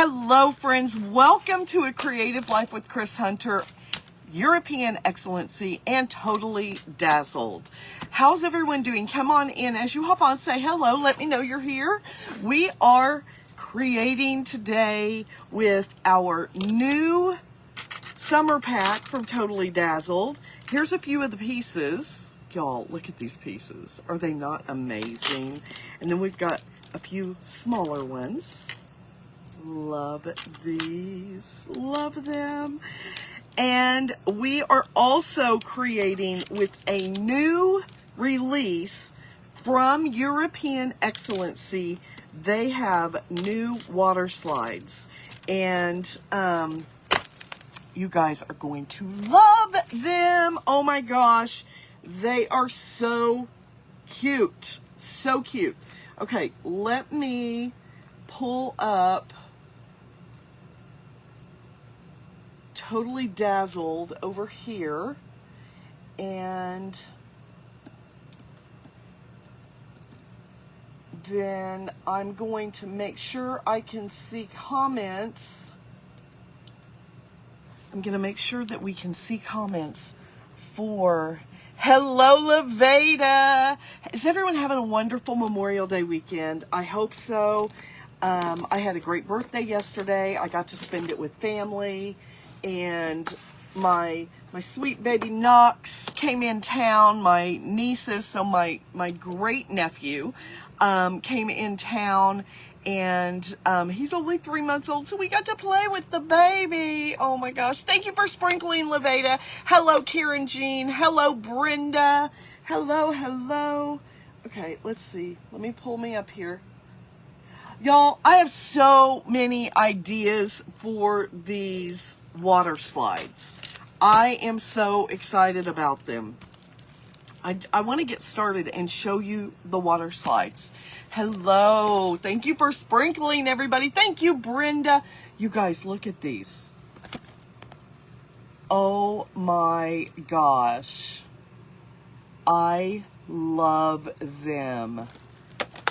Hello friends, welcome to A Creative Life with Kris Hunter, European Excellency, and Totally Dazzled. How's everyone doing? Come on in. As you hop on, say hello. Let me know you're here. We are creating today with our new summer pack from Totally Dazzled. Here's a few of the pieces. Y'all, look at these pieces. Are they not amazing? And then we've got a few smaller ones. Love these, love them. And we are also creating with a new release from European Excellency. They have new water slides, and you guys are going to love them. Oh my gosh, they are so cute, so cute. Okay, let me pull up Totally Dazzled over here, and then I'm going to make sure I can see comments. I'm going to make sure that we can see comments for hello, Levada. Is everyone having a wonderful Memorial Day weekend? I hope so. I had a great birthday yesterday. I got to spend it with family. And my sweet baby Knox came in town. My nieces, so my great nephew came in town, and he's only 3 months old, so we got to play with the baby. Oh my gosh. Thank you for sprinkling, Levada. Hello, Karen Jean. Hello, Brenda. Hello, hello. Okay, let's see. Let me pull me up here. Y'all, I have so many ideas for these water slides. I am so excited about them. I want to get started and show you the water slides. Hello. Thank you for sprinkling, everybody. Thank you, Brenda. You guys, look at these. Oh my gosh. I love them.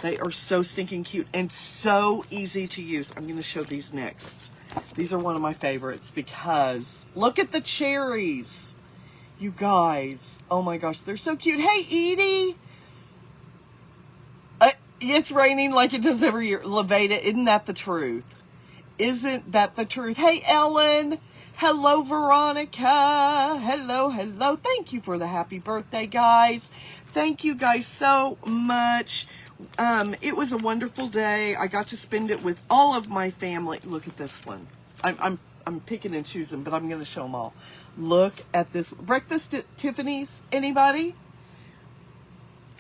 They are so stinking cute and so easy to use. I'm going to show these next. These are one of my favorites because look at the cherries. You guys, oh my gosh, they're so cute. Hey, Edie. It's raining like it does every year. Levada, isn't that the truth? Isn't that the truth? Hey, Ellen. Hello, Veronica. Hello, hello. Thank you for the happy birthday, guys. Thank you guys so much. It was a wonderful day. I got to spend it with all of my family. Look at this one. I'm picking and choosing, but I'm going to show them all. Look at this. Breakfast at Tiffany's. Anybody?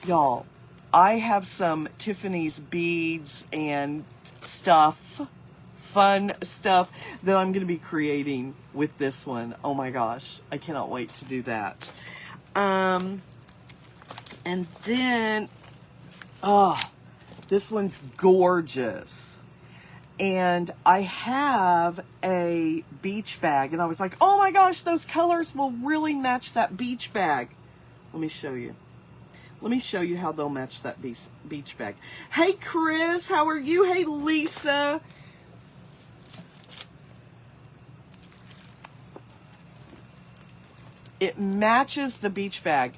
Y'all, I have some Tiffany's beads and stuff, fun stuff that I'm going to be creating with this one. Oh my gosh. I cannot wait to do that. And then, oh, this one's gorgeous. And I have a beach bag, and I was like, oh my gosh, those colors will really match that beach bag. Let me show you. Let me show you how they'll match that beach bag. Hey, Kris, how are you? Hey, Lisa. It matches the beach bag.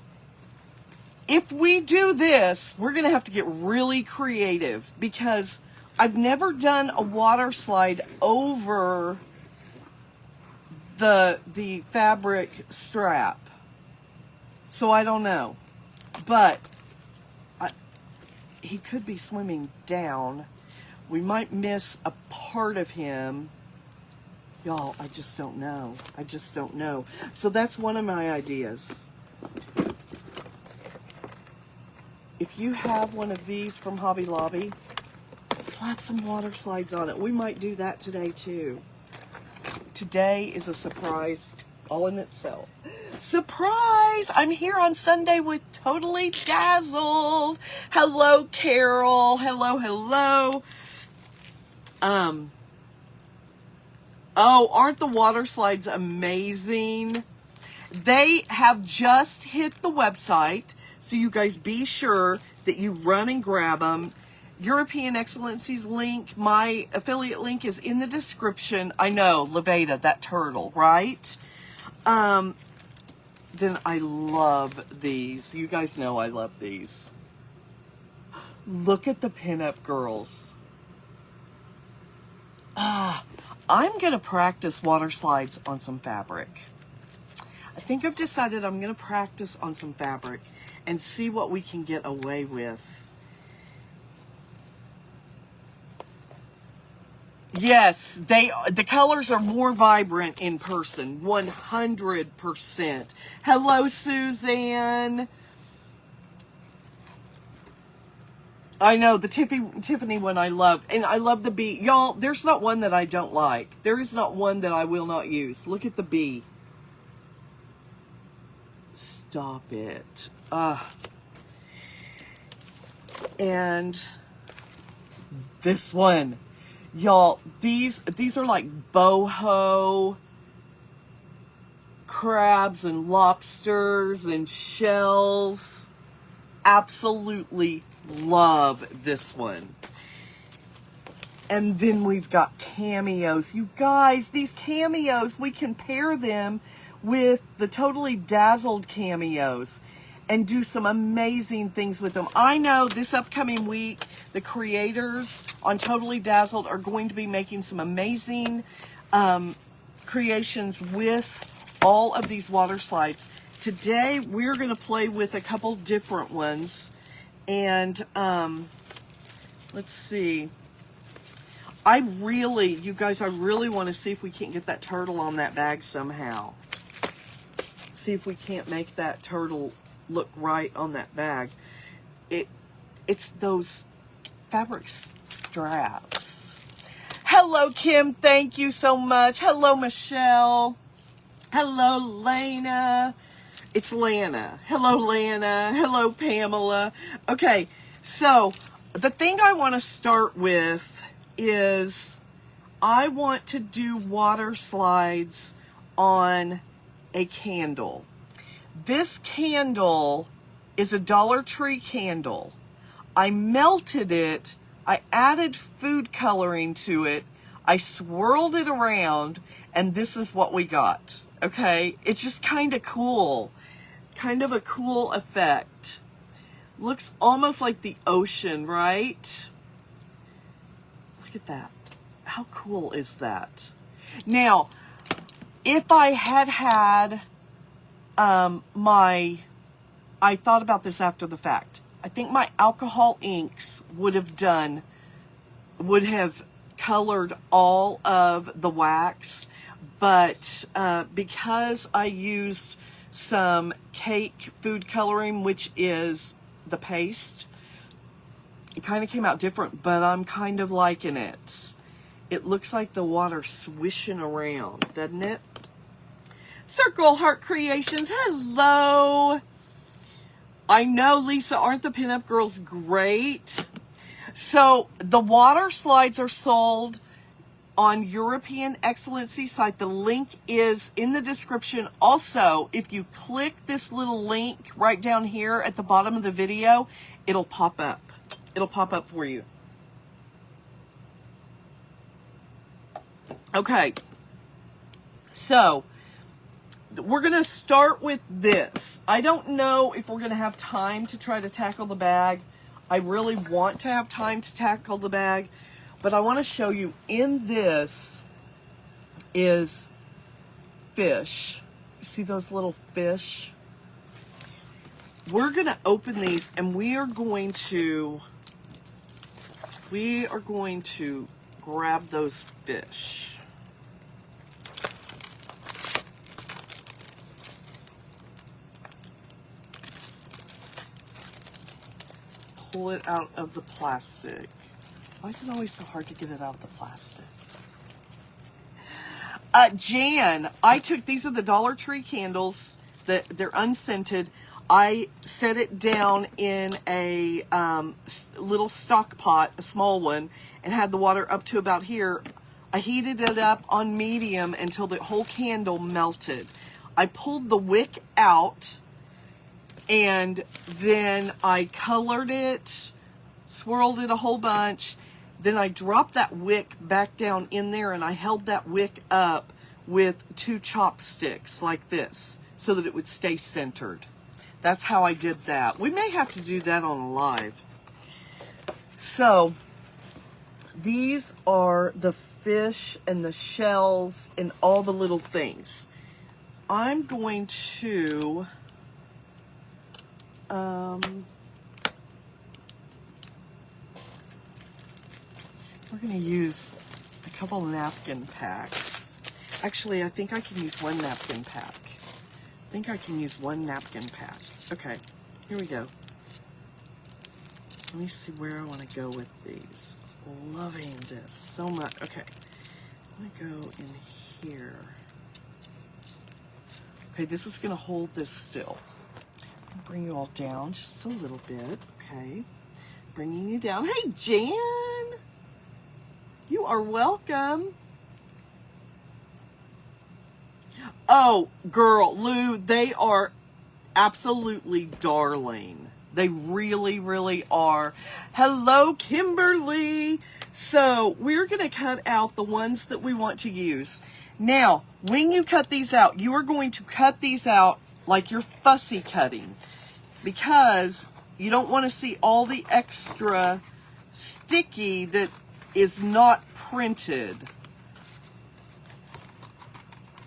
If we do this, we're going to have to get really creative because I've never done a water slide over the fabric strap. So I don't know. But he could be swimming down. We might miss a part of him. Y'all, I just don't know. I just don't know. So that's one of my ideas. If you have one of these from Hobby Lobby, slap some water slides on it. We might do that today too. Today is a surprise all in itself. Surprise! I'm here on Sunday with Totally Dazzled. Hello, Carol. Hello, hello. Oh, aren't the water slides amazing? They have just hit the website, so you guys be sure that you run and grab them. European Excellency's link, my affiliate link is in the description. I know, Levada, that turtle, right? Then I love these. You guys know I love these. Look at the pinup girls. I'm going to practice water slides on some fabric. I think I've decided I'm going to practice on some fabric and see what we can get away with. Yes, the colors are more vibrant in person, 100%. Hello, Suzanne. I know, the Tiffany one I love. And I love the bee. Y'all, there's not one that I don't like. There is not one that I will not use. Look at the bee. Stop it. And this one. Y'all, these are like boho crabs and lobsters and shells. Absolutely love this one. And then we've got cameos. You guys, these cameos, we can pair them with the Totally Dazzled cameos and do some amazing things with them. I know this upcoming week, the creators on Totally Dazzled are going to be making some amazing creations with all of these water slides. Today, we're going to play with a couple different ones. And let's see. You guys, I really want to see if we can't get that turtle on that bag somehow. See if we can't make that turtle look right on that bag. It's those fabric straps. Hello, Kim. Thank you so much. Hello, Michelle. Hello, Lana. It's Lana. Hello, Lana. Hello, Pamela. Okay, so the thing I want to start with is I want to do water slides on a candle. This candle is a Dollar Tree candle. I melted it. I added food coloring to it. I swirled it around, and this is what we got. Okay? It's just kind of cool. Kind of a cool effect. Looks almost like the ocean, right? Look at that. How cool is that? Now, if I had I thought about this after the fact. I think my alcohol inks would have colored all of the wax, but because I used some cake food coloring, which is the paste, it kind of came out different, but I'm kind of liking it. It looks like the water swishing around, doesn't it? Circle Heart Creations, hello. I know, Lisa, aren't the pinup girls great? So the water slides are sold on European Excellency site. The link is in the description. Also, if you click this little link right down here at the bottom of the video, it'll pop up. It'll pop up for you. Okay. So we're going to start with this. I don't know if we're going to have time to try to tackle the bag. I really want to have time to tackle the bag, but I want to show you in this is fish. You see those little fish? We're going to open these and we are going to grab those fish. Pull it out of the plastic. Why is it always so hard to get it out of the plastic? Jan, I took, these are the Dollar Tree candles. They're unscented. I set it down in a little stock pot, a small one, and had the water up to about here. I heated it up on medium until the whole candle melted. I pulled the wick out, and then I colored it, swirled it a whole bunch. Then I dropped that wick back down in there, and I held that wick up with 2 chopsticks like this so that it would stay centered. That's how I did that. We may have to do that on a live. So these are the fish and the shells and all the little things. I'm going to we're going to use a couple napkin packs. Actually, I think I can use 1 napkin pack. I think I can use 1 napkin pack. Okay, here we go. Let me see where I want to go with these. Loving this so much. Okay, I'm going to go in here. Okay, this is going to hold this still. I'll bring you all down just a little bit. Okay, bringing you down. Hey, Jan! You are welcome. Oh, girl, Lou, they are absolutely darling. They really, really are. Hello, Kimberly. So we're going to cut out the ones that we want to use. Now, when you cut these out, you are going to cut these out like you're fussy cutting, because you don't want to see all the extra sticky that is not printed,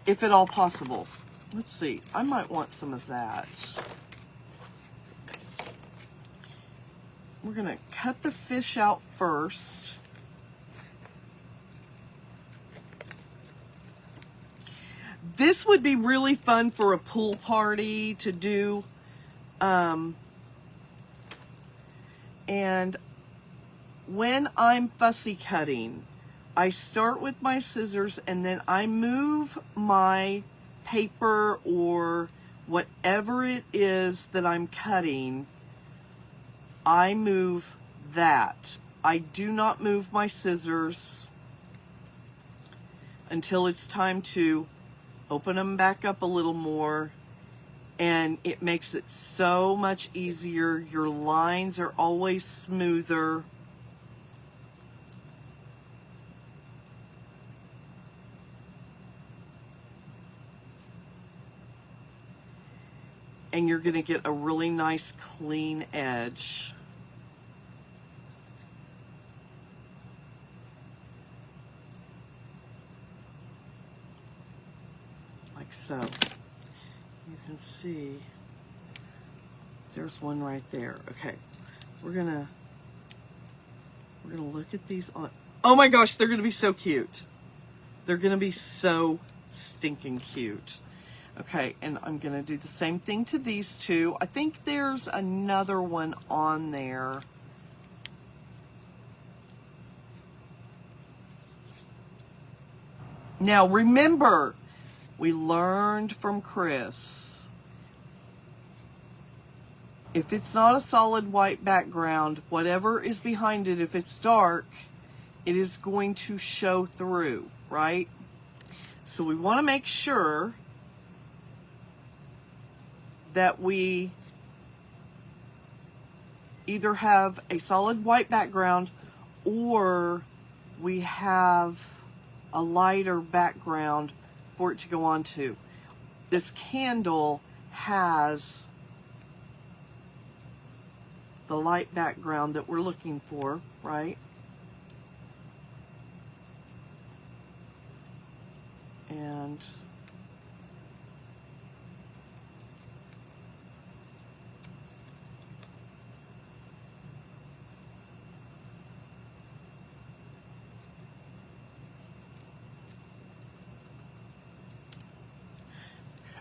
if at all possible. Let's see, I might want some of that. We're gonna cut the fish out first. This would be really fun for a pool party to do. And when I'm fussy cutting, I start with my scissors and then I move my paper or whatever it is that I'm cutting, I move that. I do not move my scissors until it's time to open them back up a little more, and it makes it so much easier. Your lines are always smoother. And you're going to get a really nice clean edge. Like so. You can see there's one right there. Okay. We're gonna look at these on. Oh my gosh, they're gonna be so cute. They're gonna be so stinking cute. Okay, and I'm gonna do the same thing to these two. I think there's another one on there. Now remember, we learned from Kris, if it's not a solid white background, whatever is behind it, if it's dark, it is going to show through, right? So we want to make sure that we either have a solid white background or we have a lighter background for it to go on to. This candle has the light background that we're looking for, right? And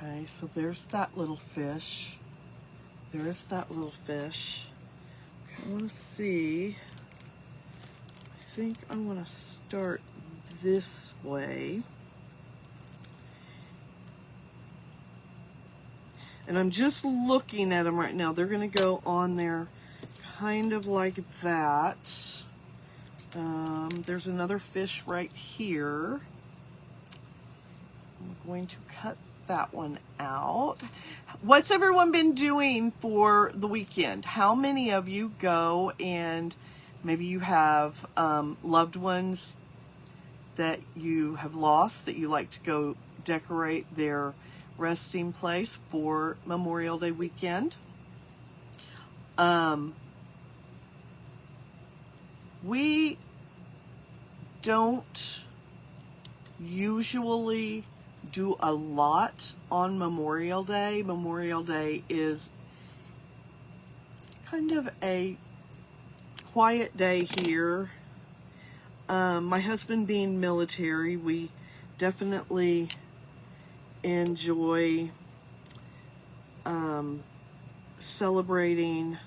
okay, so there's that little fish. There's that little fish. Okay, I want to see. I think I want to start this way. And I'm just looking at them right now. They're going to go on there kind of like that. There's another fish right here. I'm going to cut that one out. What's everyone been doing for the weekend? How many of you go and Maybe you have loved ones that you have lost that you like to go decorate their resting place for Memorial Day weekend. We don't usually do a lot on Memorial Day. Memorial Day is kind of a quiet day here. My husband being military, we definitely enjoy celebrating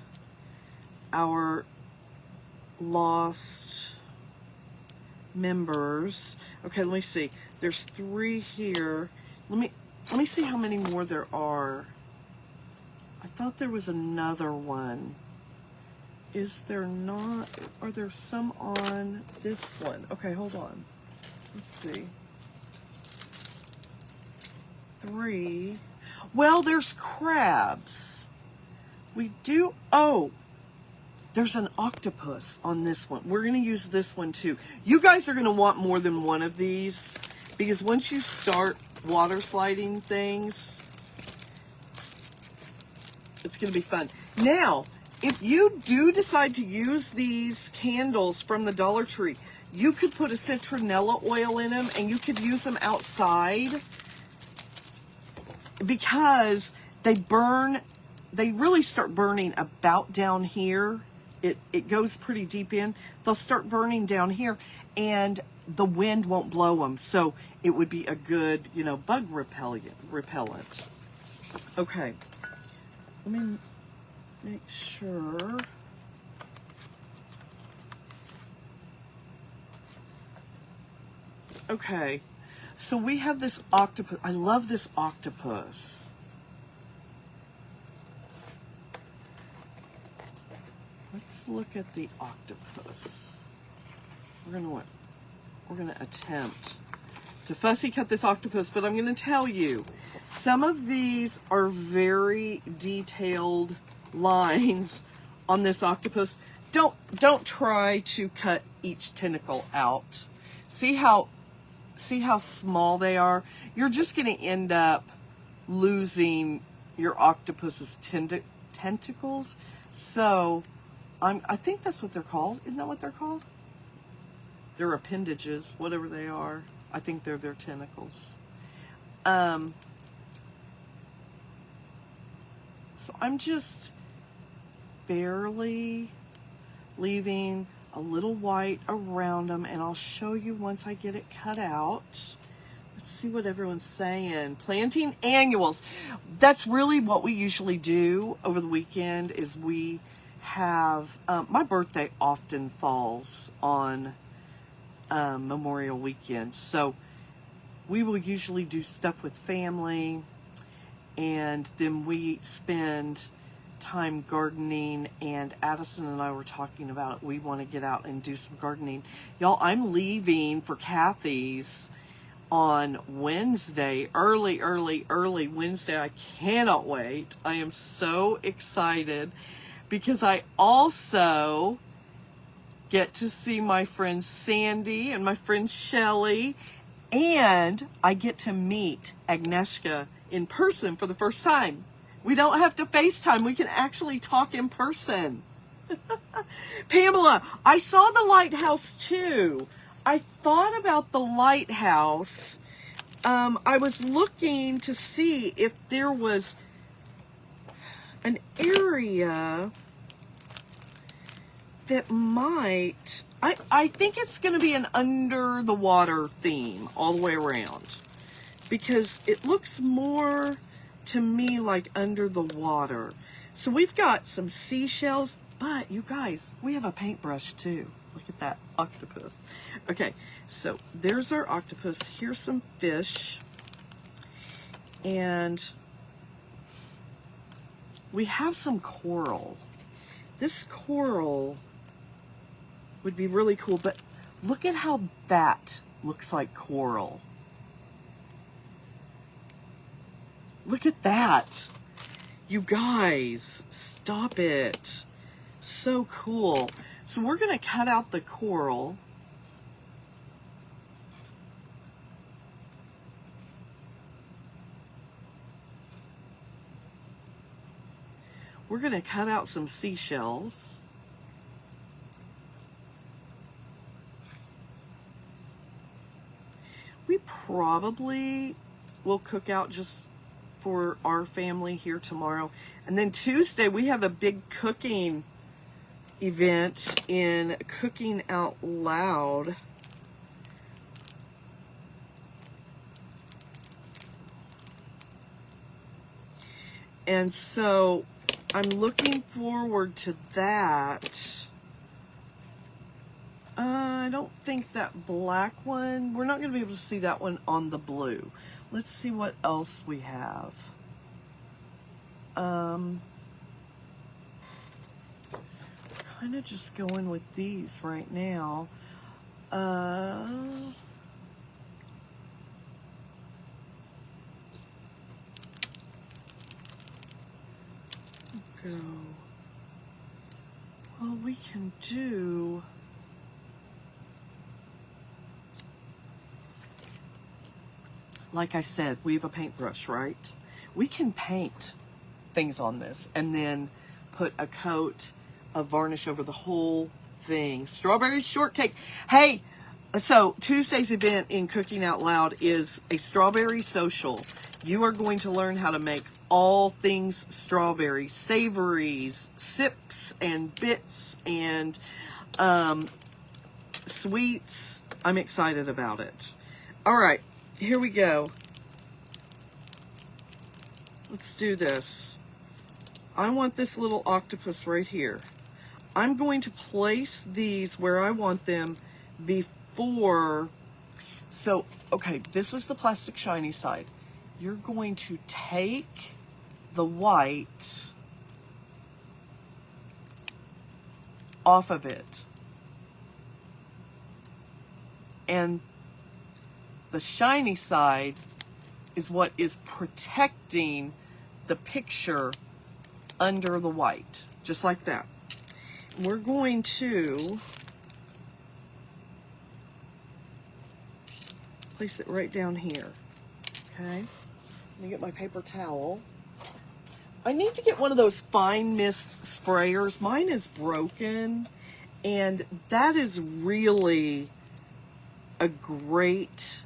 our lost members. Okay, let me see. There's 3 here. Let me see how many more there are. I thought there was another one. Is there not? Are there some on this one? Okay, hold on. Let's see. 3. Well, there's crabs. We do, oh, there's an octopus on this one. We're going to use this one too. You guys are going to want more than one of these because once you start water sliding things, it's going to be fun. Now, if you do decide to use these candles from the Dollar Tree, you could put a citronella oil in them and you could use them outside because they burn, they really start burning about down here. It goes pretty deep in. They'll start burning down here and the wind won't blow them. So it would be a good, you know, bug repellent. Okay. Let me make sure. Okay. So we have this octopus. I love this octopus. Let's look at the octopus. We're gonna attempt to fussy cut this octopus, but I'm gonna tell you, some of these are very detailed lines on this octopus. Don't try to cut each tentacle out. See how small they are? You're just gonna end up losing your octopus's tentacles. So I think that's what they're called. Isn't that what they're called? Their appendages, whatever they are. I think they're their tentacles. So I'm just barely leaving a little white around them, and I'll show you once I get it cut out. Let's see what everyone's saying. Planting annuals. That's really what we usually do over the weekend is we have, my birthday often falls on Memorial Weekend. So we will usually do stuff with family, and then we spend time gardening, and Addison and I were talking about it. We want to get out and do some gardening. Y'all, I'm leaving for Kathy's on Wednesday, early Wednesday. I cannot wait. I am so excited because I also get to see my friend Sandy and my friend Shelly, and I get to meet Agnieszka in person for the first time. We don't have to FaceTime. We can actually talk in person. Pamela, I saw the lighthouse too. I thought about the lighthouse. I was looking to see if there was an area that might, I think it's going to be an under the water theme all the way around, because it looks more to me like under the water. So we've got some seashells, but you guys, we have a paintbrush too. Look at that octopus. Okay, so there's our octopus. Here's some fish. And we have some coral. This coral would be really cool, but look at how that looks like coral. Look at that. You guys, stop it. So cool. So we're going to cut out the coral. We're going to cut out some seashells. We probably will cook out just for our family here tomorrow. And then Tuesday we have a big cooking event in Cooking Out Loud. And so I'm looking forward to that. I don't think that black one, we're not going to be able to see that one on the blue. Let's see what else we have. Kind of just going with these right now. Go. Well, we can do... Like I said, we have a paintbrush, right? We can paint things on this and then put a coat of varnish over the whole thing. Strawberry shortcake. Hey, so Tuesday's event in Cooking Out Loud is a strawberry social. You are going to learn how to make all things strawberry, savories, sips and bits and sweets. I'm excited about it. All right. Here we go. Let's do this. I want this little octopus right here. I'm going to place these where I want them before. So, okay, this is the plastic shiny side. You're going to take the white off of it. And the shiny side is what is protecting the picture under the white, just like that. We're going to place it right down here, okay? Let me get my paper towel. I need to get one of those fine mist sprayers. Mine is broken, and that is really a great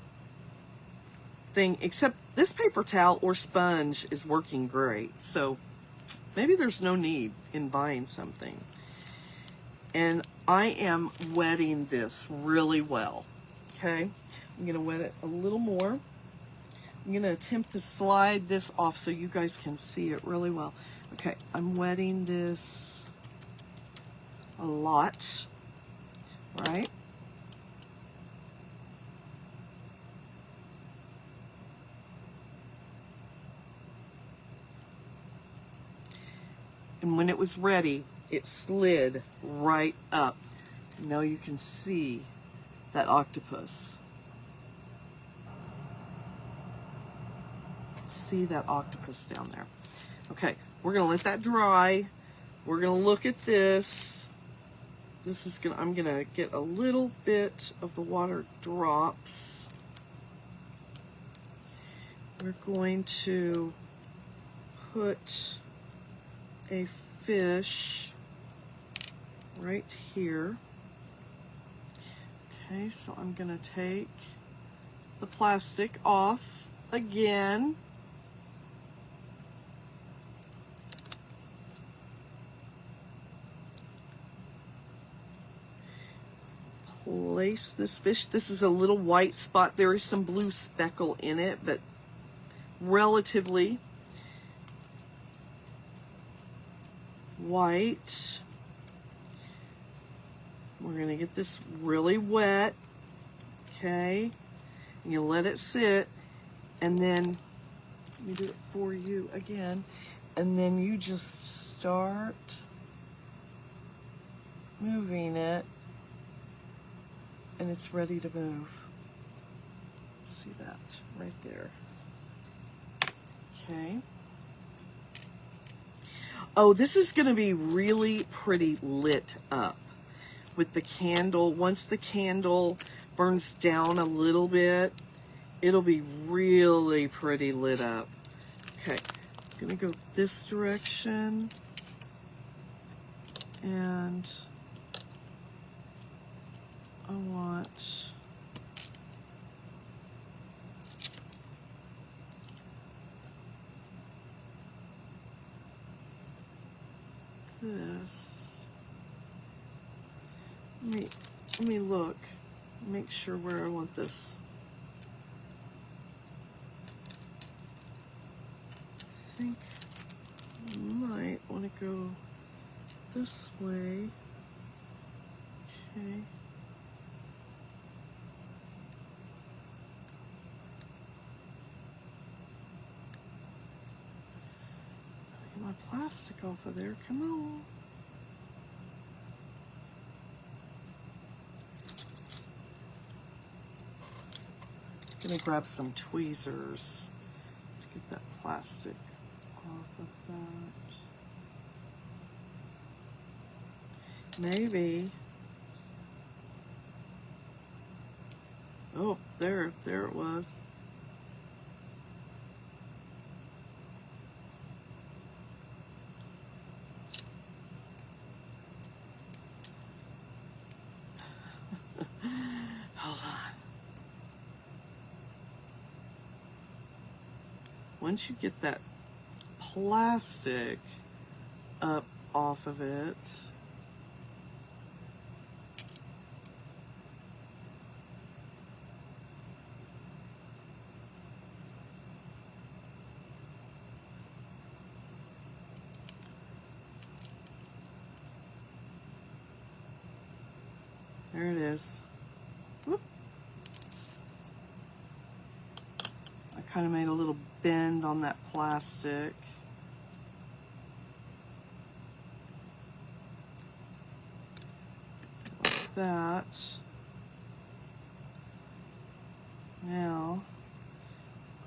thing, except this paper towel or sponge is working great, so maybe there's no need in buying something. And I am wetting this really well, okay? I'm gonna wet it a little more. I'm gonna attempt to slide this off so you guys can see it really well. Okay, I'm wetting this a lot, right? And when it was ready, it slid right up. Now you can see that octopus. See that octopus down there. Okay, we're gonna let that dry. We're gonna look at this. This is gonna, I'm gonna get a little bit of the water drops. We're going to put a fish right here. Okay, so I'm gonna take the plastic off again. Place this fish. This is a little white spot. There is some blue speckle in it, but relatively white. We're going to get this really wet, okay? And you let it sit, and then let me do it for you again, and then you just start moving it, and it's ready to move. Let's see that right there. Okay. Oh, this is going to be really pretty lit up. with the candle. Once the candle burns down a little bit, it'll be really pretty lit up. Okay, I'm gonna go this direction, and I want this. Let me look, make sure where I want this. I think I might want to go this way. Okay. Get my plastic off of there. Come on. Gonna grab some tweezers to get that plastic off of that. Maybe. Oh, there it was. Hold on. Once you get that plastic up off of it, there it is. Whoop. I kind of made a little bend on that plastic. Like that. Now,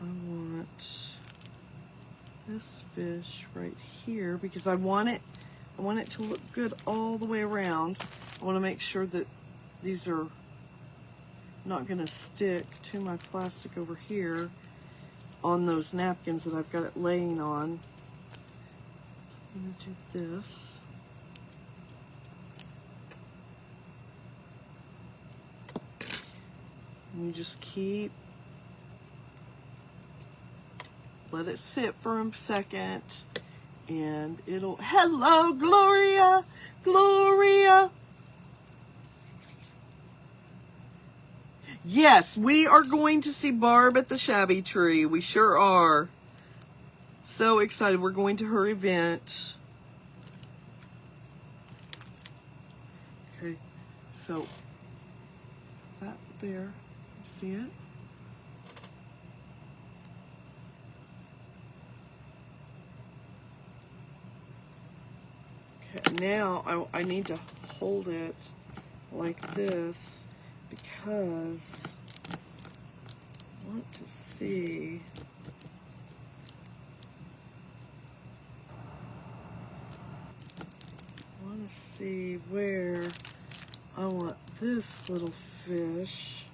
I want this fish right here because I want it to look good all the way around. I want to make sure that these are not going to stick to my plastic over here on those napkins that I've got it laying on. So I'm going to do this. And you just let it sit for a second, and it'll, hello, Gloria, Gloria. Yes, we are going to see Barb at the Shabby Tree. We sure are. So excited. We're going to her event. Okay, so that there, see it? Okay, now I need to hold it like this because I want to see where I want this little fish.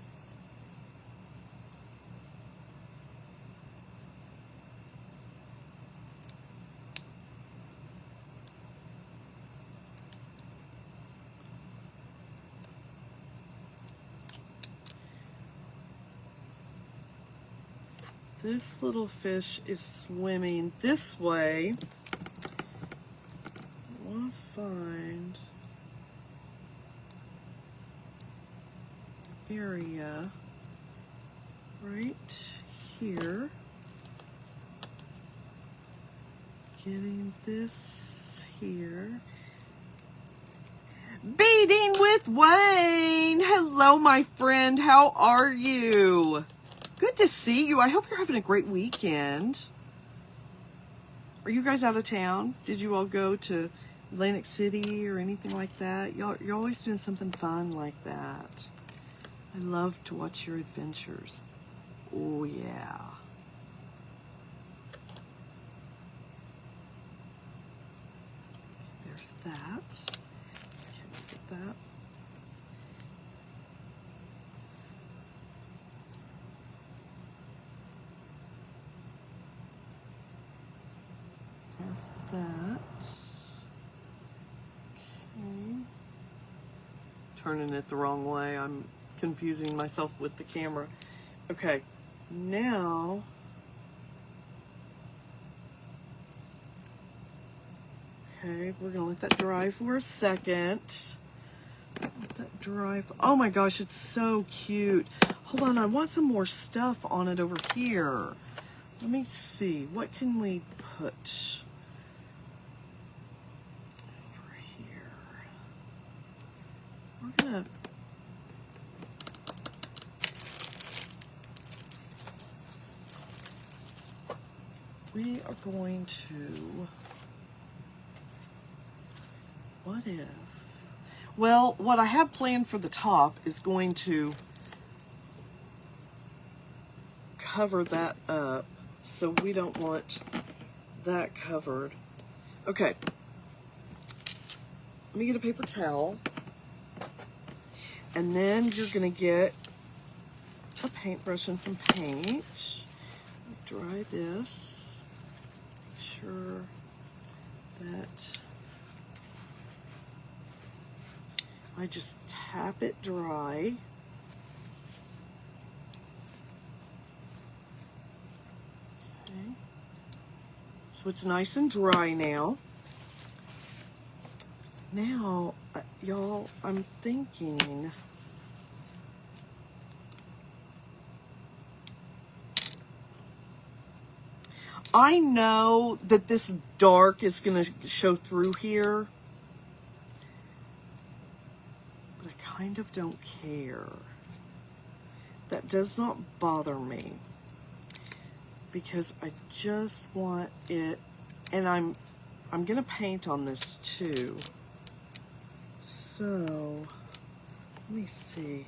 This little fish is swimming this way. I want to find an area right here. Getting this here. Beating with Wayne. Hello, my friend. How are you? Good to see you. I hope you're having a great weekend. Are you guys out of town? Did you all go to Atlantic City or anything like that? You're always doing something fun like that. I love to watch your adventures. Oh, yeah. There's that. Okay, look at that. There's that. Okay. Turning it the wrong way. I'm confusing myself with the camera. Okay, now okay, we're gonna let that dry for a second. Let that dry. Oh my gosh, it's so cute. Hold on, I want some more stuff on it over here. Let me see, what can we put over here? We are going to, what if? Well, what I have planned for the top is going to cover that up, so we don't want that covered. Okay, let me get a paper towel, and then you're gonna get a paintbrush and some paint. Dry this, make sure that I just tap it dry. Okay. So it's nice and dry now. Now, y'all, I'm thinking I know that this dark is going to show through here, but I kind of don't care. That does not bother me because I just want it, and I'm going to paint on this too. So, let me see.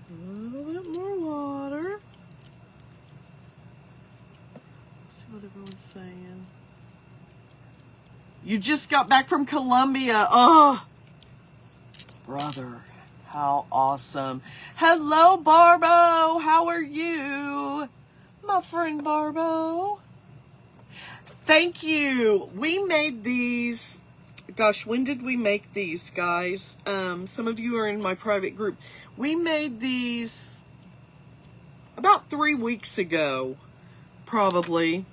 A little bit more water. Let's see what everyone's saying. You just got back from Colombia. Oh, brother, how awesome. Hello, Barbo. How are you? My friend Barbo. Thank you. We made these. Gosh, when did we make these, guys? Some of you are in my private group. We made these about 3 weeks ago, probably.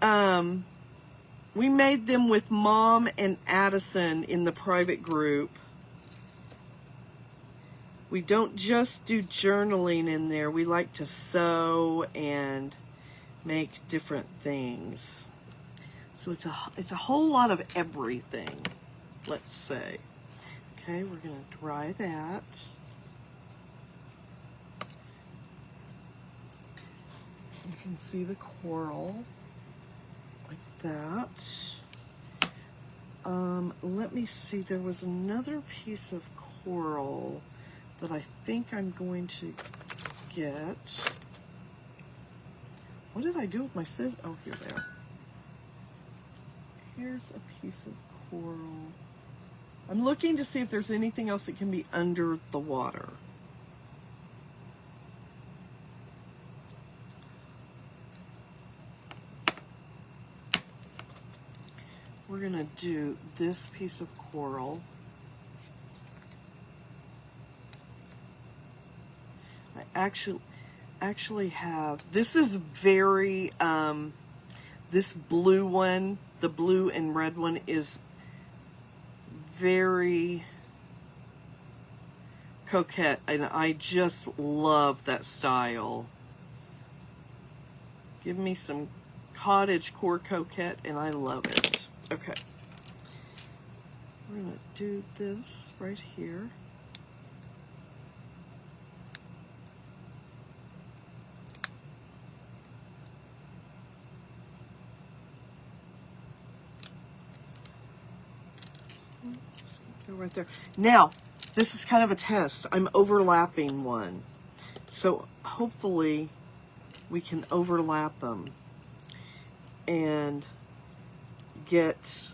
We made them with Mom and Addison in the private group. We don't just do journaling in there. We like to sew and make different things. So it's a whole lot of everything, let's say. Okay, we're gonna dry that. You can see the coral like that. Let me see, there was another piece of coral that I think I'm going to get. What did I do with my scissors? Oh, here they are. Here's a piece of coral. I'm looking to see if there's anything else that can be under the water. We're gonna do this piece of coral. I actually have, this is very, this blue one, the blue and red one is very coquette, and I just love that style. Give me some cottage core coquette and I love it. Okay, we're gonna do this right here. Go right there. Now, this is kind of a test. I'm overlapping one. So hopefully we can overlap them and get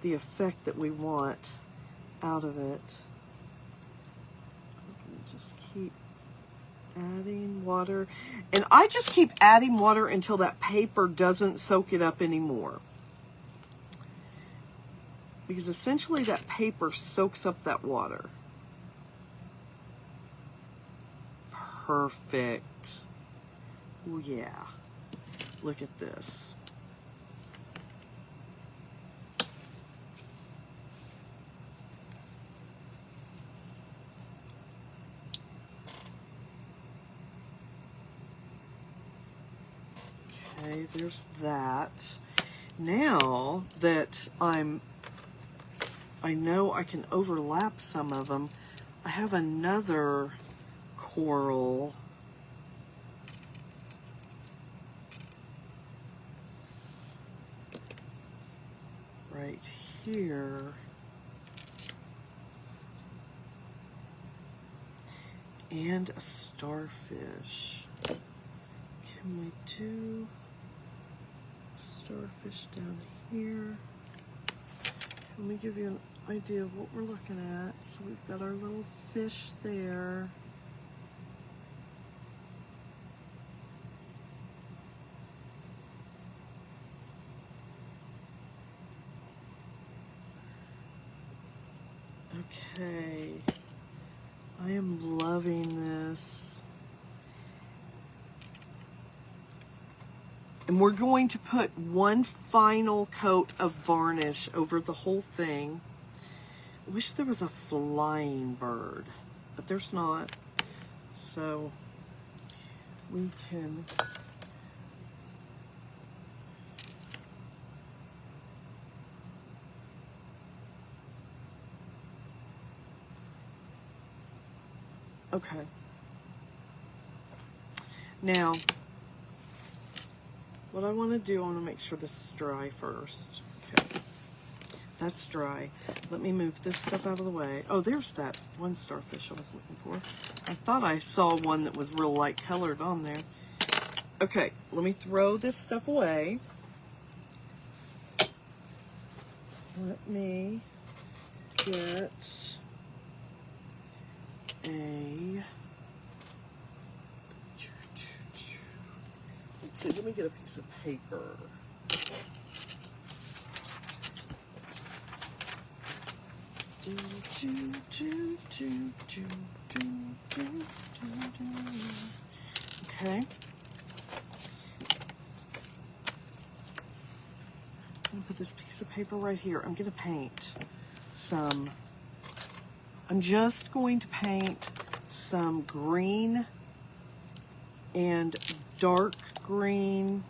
the effect that we want out of it. We can just keep adding water. And I just keep adding water until that paper doesn't soak it up anymore. Because essentially that paper soaks up that water. Perfect. Oh yeah. Look at this. Okay, there's that. Now that I know I can overlap some of them, I have another coral right here. And a starfish. Can we do a starfish down here? Let me give you an idea of what we're looking at. So we've got our little fish there. Okay, I am loving this. And we're going to put one final coat of varnish over the whole thing. I wish there was a flying bird, but there's not. So we can okay. Now, what I want to do, I want to make sure this is dry first. Okay, that's dry. Let me move this stuff out of the way. Oh, there's that one starfish I was looking for. I thought I saw one that was real light colored on there. Okay, let me throw this stuff away. Let me get a... Let's see, let me get a piece of paper. Okay. I'm gonna put this piece of paper right here. I'm gonna paint some, I'm just going to paint some green and dark green.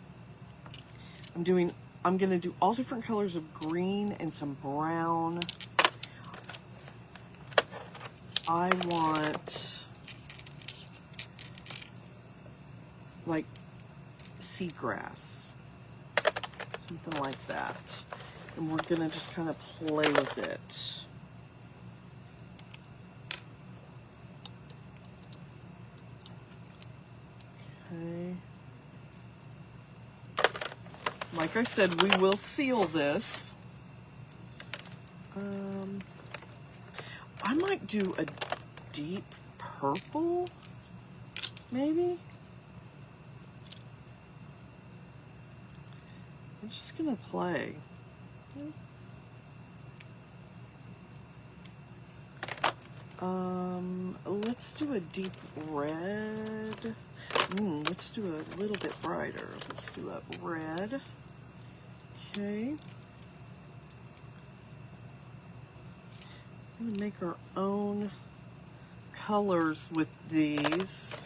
I'm gonna do all different colors of green and some brown. I want like seagrass, something like that. And we're gonna just kind of play with it. Okay. Like I said, we will seal this. I might do a deep purple, maybe. I'm just gonna play. Let's do a deep red. Let's do a little bit brighter. Let's do a red. Okay. I'm gonna make our own colors with these.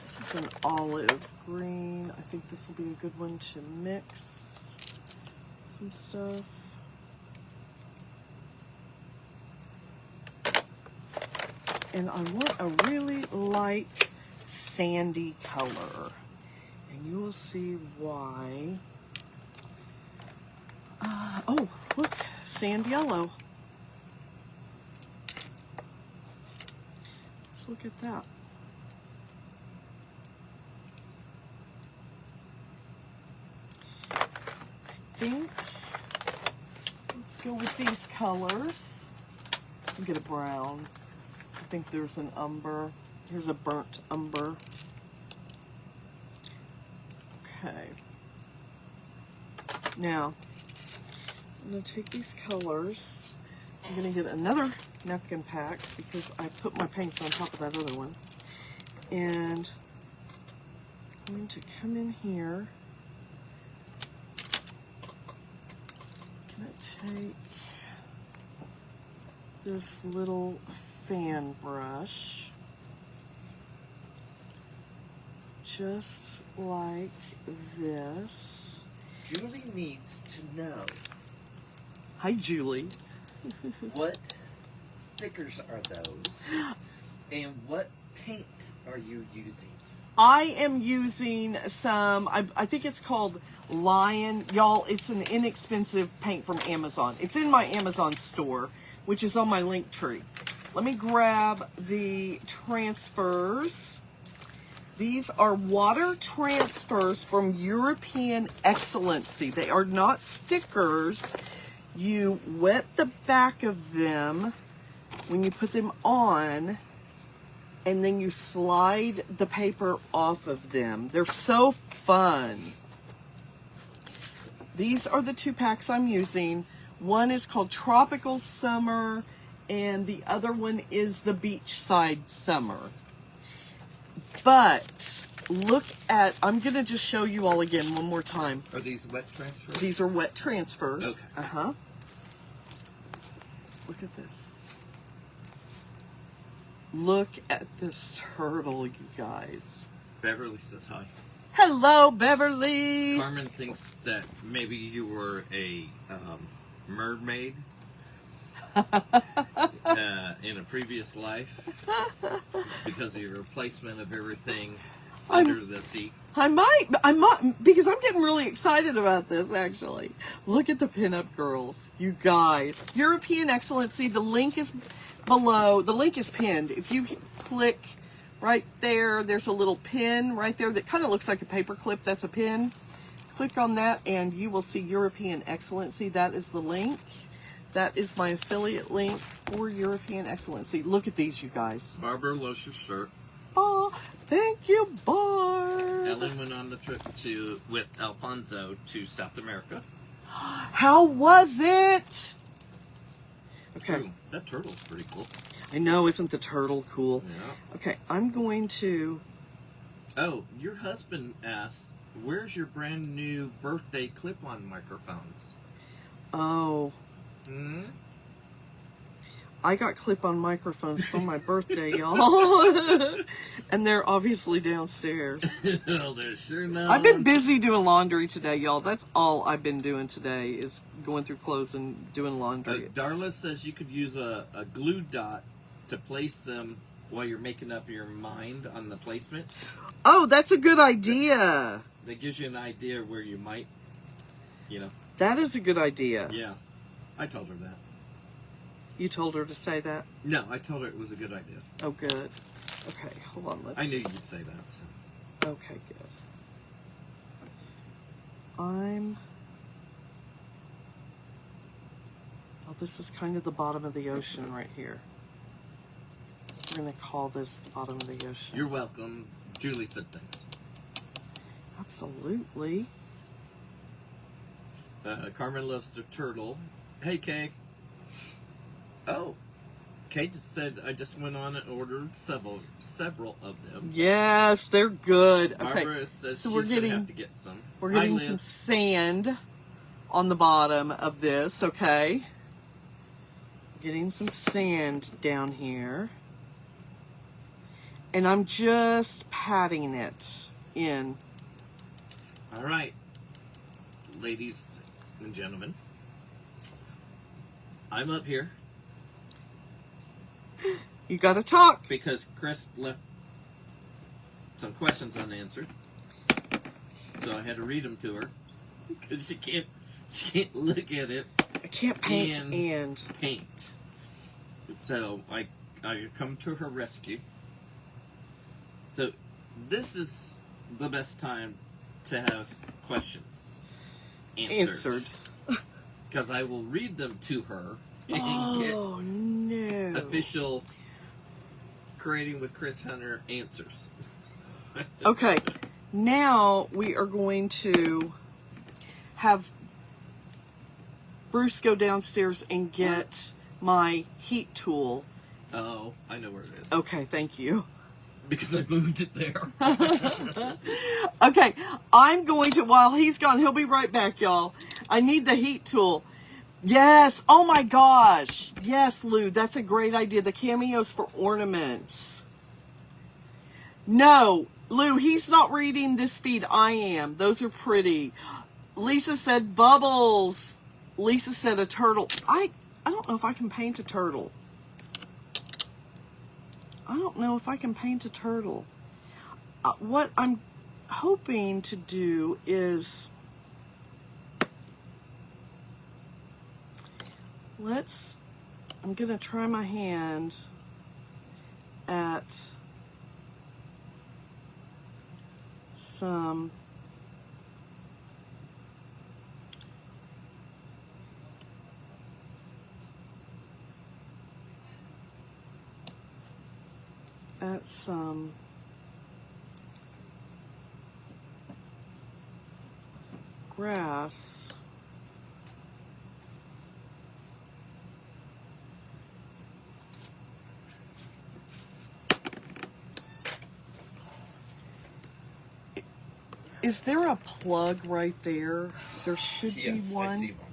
This is an olive green. I think this will be a good one to mix some stuff. And I want a really light sandy color. And you will see why. sand yellow. Let's look at that. I think, let's go with these colors. I'll get a brown. I think there's an umber. Here's a burnt umber. Okay. Now, I'm going to take these colors. I'm going to get another napkin pack because I put my paints on top of that other one. And I'm going to come in here. Take this little fan brush, just like this. Julie needs to know. Hi, Julie. What stickers are those? And what paint are you using? I am using some, I think it's called Lion. Y'all, it's an inexpensive paint from Amazon. It's in my Amazon store, which is on my link tree. Let me grab the transfers. These are water transfers from European Excellency. They are not stickers. You wet the back of them when you put them on, and then you slide the paper off of them. They're so fun. These are the 2 packs I'm using. One is called Tropical Summer, and the other one is the Beachside Summer. But look at, I'm going to just show you all again one more time. Are these wet transfers? These are wet transfers. Okay. Uh-huh. Look at this. Look at this turtle, you guys. Beverly says hi. Hello, Beverly. Carmen thinks that maybe you were a mermaid in a previous life because of your replacement of everything under the sea. I might, because I'm getting really excited about this, actually. Look at the pinup girls, you guys. European Excellency, the link is below. The link is pinned. If you click right there, there's a little pin right there that kind of looks like a paper clip. That's a pin. Click on that and you will see European Excellency. That is the link. That is my affiliate link for European Excellency. Look at these, you guys. Barbara loves your shirt. Oh, thank you, Barb. Ellen went on the trip with Alfonso to South America. How was it? Okay. Ooh, that turtle's pretty cool. I know, isn't the turtle cool? Yeah. Okay, I'm going to... Oh, your husband asked, where's your brand new birthday clip-on microphones? Oh. Hmm? I got clip-on microphones for my birthday, y'all. And they're obviously downstairs. No, they're sure not. I've been busy doing laundry today, y'all. That's all I've been doing today is going through clothes and doing laundry. Darla says you could use a glue dot to place them while you're making up your mind on the placement. Oh, that's a good idea. That gives you an idea where you might, you know. That is a good idea. Yeah, I told her that. You told her to say that? No, I told her it was a good idea. Oh, good. Okay, hold on. Let's. I knew you'd say that. So. Okay, good. Oh, this is kind of the bottom of the ocean right here. We're going to call this the bottom of the ocean. You're welcome. Julie said thanks. Absolutely. Carmen loves the turtle. Hey, Kay. Oh, Kay just said I just went on and ordered several of them. Yes, they're good. Okay, Barbara says so she's gonna have to get some. We're getting some sand on the bottom of this. Okay, getting some sand down here, and I'm just patting it in. All right, ladies and gentlemen, I'm up here. You gotta talk. Because Kris left some questions unanswered. So I had to read them to her. Because she can't look at it. I can't paint and paint. So I come to her rescue. So this is the best time to have questions answered. Because I will read them to her and get official Creating with Kris Hunter answers. Okay, now we are going to have Bruce go downstairs and get my heat tool. Oh, I know where it is. Okay, thank you. Because I moved it there. Okay, I'm going to, while he's gone, he'll be right back, y'all. I need the heat tool. Yes, oh my gosh. Yes, Lou, that's a great idea. The cameos for ornaments. No, Lou, he's not reading this feed. I am. Those are pretty. Lisa said bubbles. Lisa said a turtle. I don't know if I can paint a turtle. I don't know if I can paint a turtle. What I'm hoping to do is I'm gonna try my hand at some grass. Is there a plug right there? There should be one. I see one.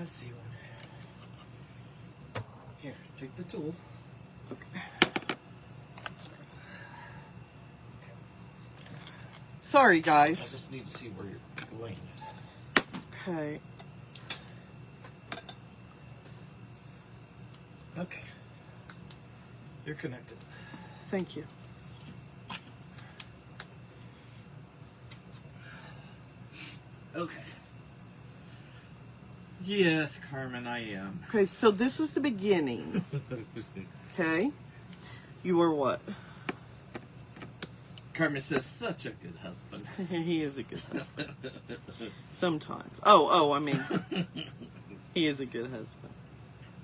I see one. Here, take the tool. Okay. Sorry, I guys. just need to see where you're laying it. Okay. Okay. You're connected. Thank you. Okay. Yes, Carmen, I am. Okay, so this is the beginning. Okay. You are what? Carmen says, such a good husband. He is a good husband. Sometimes. Oh, I mean, he is a good husband.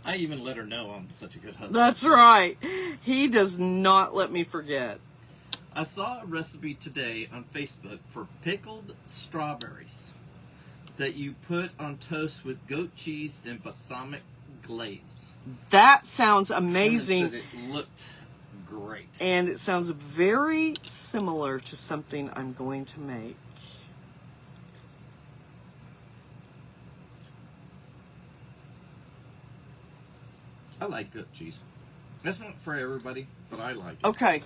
I even let her know I'm such a good husband. That's right. He does not let me forget. I saw a recipe today on Facebook for pickled strawberries that you put on toast with goat cheese and balsamic glaze. That sounds amazing. Carmen said it looked great. And it sounds very similar to something I'm going to make. I like goat cheese. That's not for everybody, but I like it. Okay.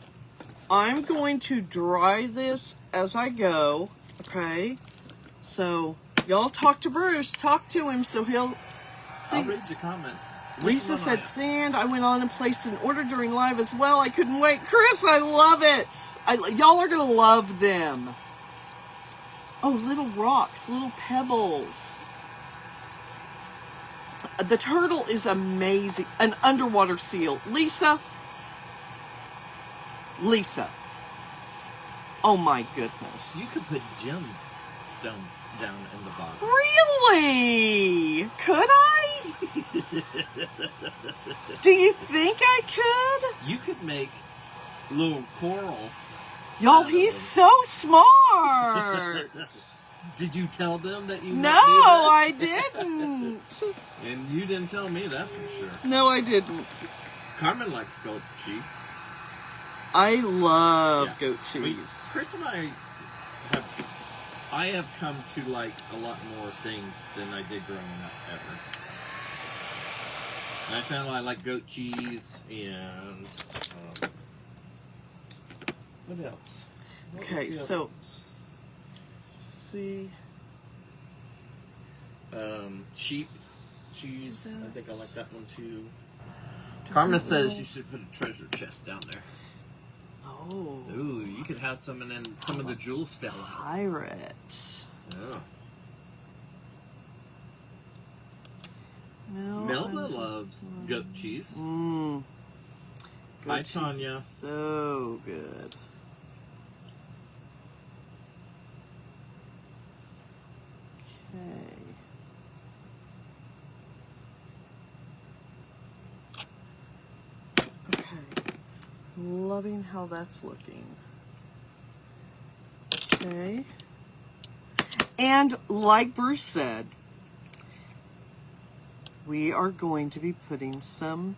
I'm going to dry this as I go. Okay. So, y'all talk to Bruce. Talk to him so he'll see. I'll read your comments. Lisa said sand. I went on and placed an order during live as well. I couldn't wait. Kris, I love it. Y'all are going to love them. Oh, little rocks, little pebbles. The turtle is amazing. An underwater seal. Lisa. Oh my goodness. You could put stones down in the bottom. Really? Could I? Do you think I could? You could make little corals. Y'all, he's so smart. Did you tell them that you No, might do that? I didn't. And you didn't tell me, that's for sure. No, I didn't. Carmen likes goat cheese. I love goat cheese. Kris and I have come to like a lot more things than I did growing up ever. And I found I like goat cheese and what else? Okay, so see. Sheep cheese. I think I like that one too. Carmen says you should put a treasure chest down there. Oh. Ooh, you could have some and then some of the jewels fell out. Pirate. Yeah. loves goat cheese. Mmm. Hi, Tanya. So good. Okay. Okay. Loving how that's looking. Okay. And like Bruce said, we are going to be putting some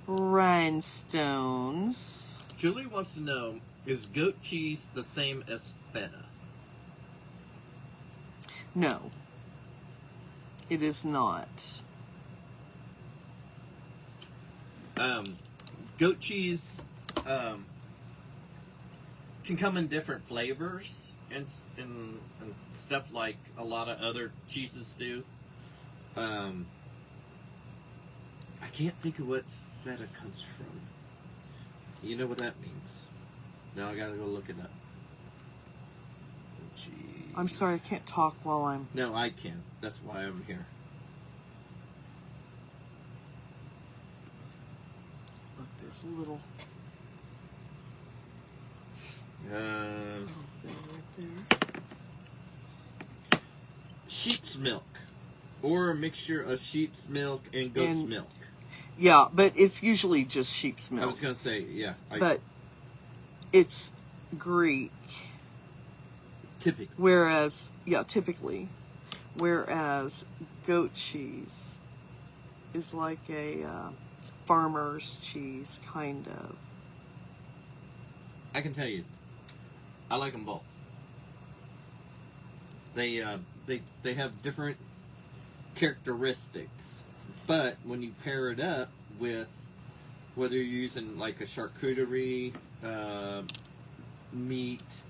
rhinestones. Julie wants to know, is goat cheese the same as feta? No, it is not. Goat cheese can come in different flavors and stuff like a lot of other cheeses do. I can't think of what feta comes from. You know what that means? Now I gotta go look it up. Cheese. I'm sorry, I can't talk while I'm... No, I can. That's why I'm here. Look, there's a little... Uh, right there. sheep's milk, or a mixture of sheep's milk and goat's milk. Yeah, but it's usually just sheep's milk. I was gonna say, yeah. But it's Greek. Typically. Whereas, yeah, typically. Whereas goat cheese is like a farmer's cheese, kind of. I can tell you, I like them both. They have different characteristics, but when you pair it up with whether you're using like a charcuterie meat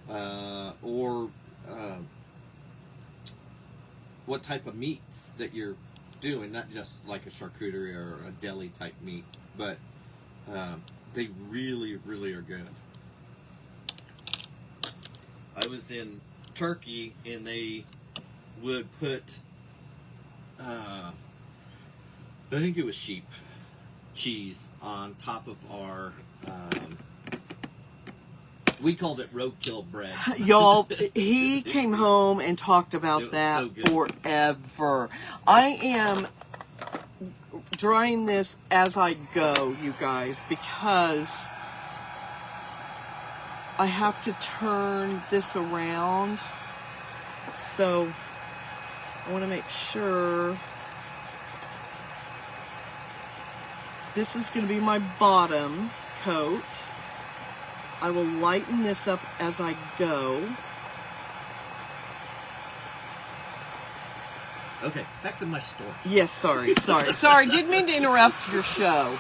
or what type of meats that you're doing, not just like a charcuterie or a deli type meat, but they really, really are good. I was in Turkey and they would put, I think it was sheep cheese on top of our, we called it roadkill bread. Y'all, he came home and talked about that so good. forever. I am drawing this as I go, you guys, because I have to turn this around. So I want to make sure this is going to be my bottom coat. I will lighten this up as I go. Okay, back to my story. Yes, sorry. Didn't mean to interrupt your show.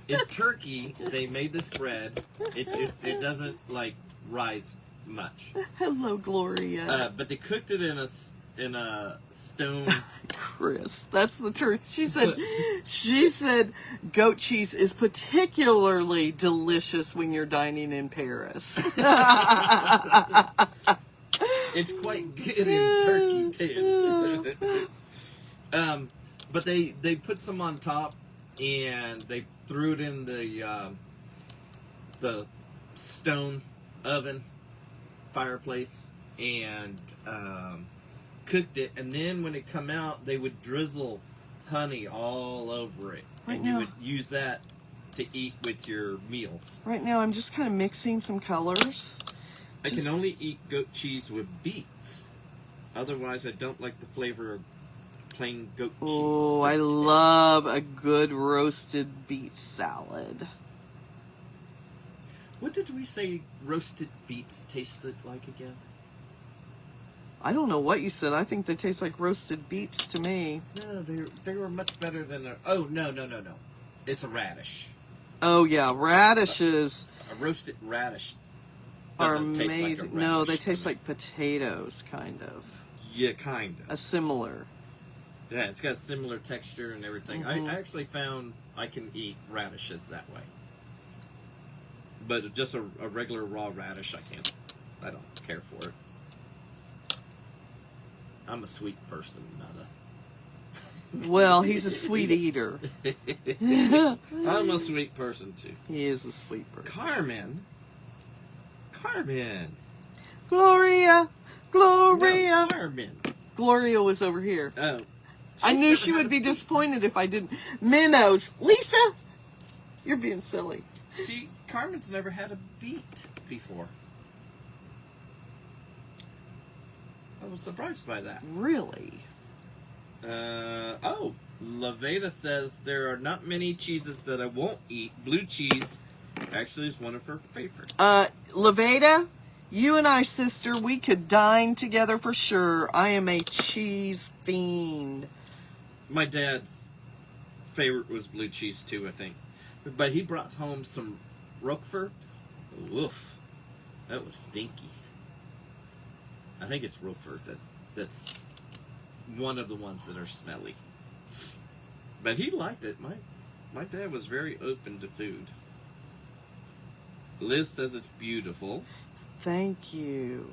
In Turkey, they made this bread. It doesn't like rise much. Hello, Gloria. But they cooked it in a stone. Kris, that's the truth. She said goat cheese is particularly delicious when you're dining in Paris. It's quite good in Turkey too. But they put some on top and they threw it in the stone oven fireplace and cooked it, and then when it come out they would drizzle honey all over it, and you would use that to eat with your meals. Right now I'm just kind of mixing some colors. I can only eat goat cheese with beets. Otherwise I don't like the flavor of plain goat cheese. Oh, I love a good roasted beet salad. What did we say roasted beets tasted like again? I don't know what you said. I think they taste like roasted beets to me. No, they were much better than a... Oh, no. It's a radish. Oh, yeah. Radishes A roasted radish are doesn't taste like a amazing. radish No, they to taste me. like potatoes, kind of. Yeah, kind of. A similar. Yeah, it's got a similar texture and everything. Mhm. I actually found I can eat radishes that way. But just a regular raw radish, I can't. I don't care for it. I'm a sweet person, not Well, he's a sweet eater. I'm a sweet person too. He is a sweet person. Carmen. Gloria. No, Carmen. Gloria was over here. Oh. I knew she would be disappointed if I didn't. Minnows. Lisa, you're being silly. See, Carmen's never had a beet before. I was surprised by that. Really? Laveda says there are not many cheeses that I won't eat. Blue cheese actually is one of her favorites. Laveda, you and I, sister, we could dine together for sure. I am a cheese fiend. My dad's favorite was blue cheese too, I think. But he brought home some Roquefort. Woof. That was stinky. I think it's Roquefort that's one of the ones that are smelly. But he liked it. My dad was very open to food. Liz says it's beautiful. Thank you.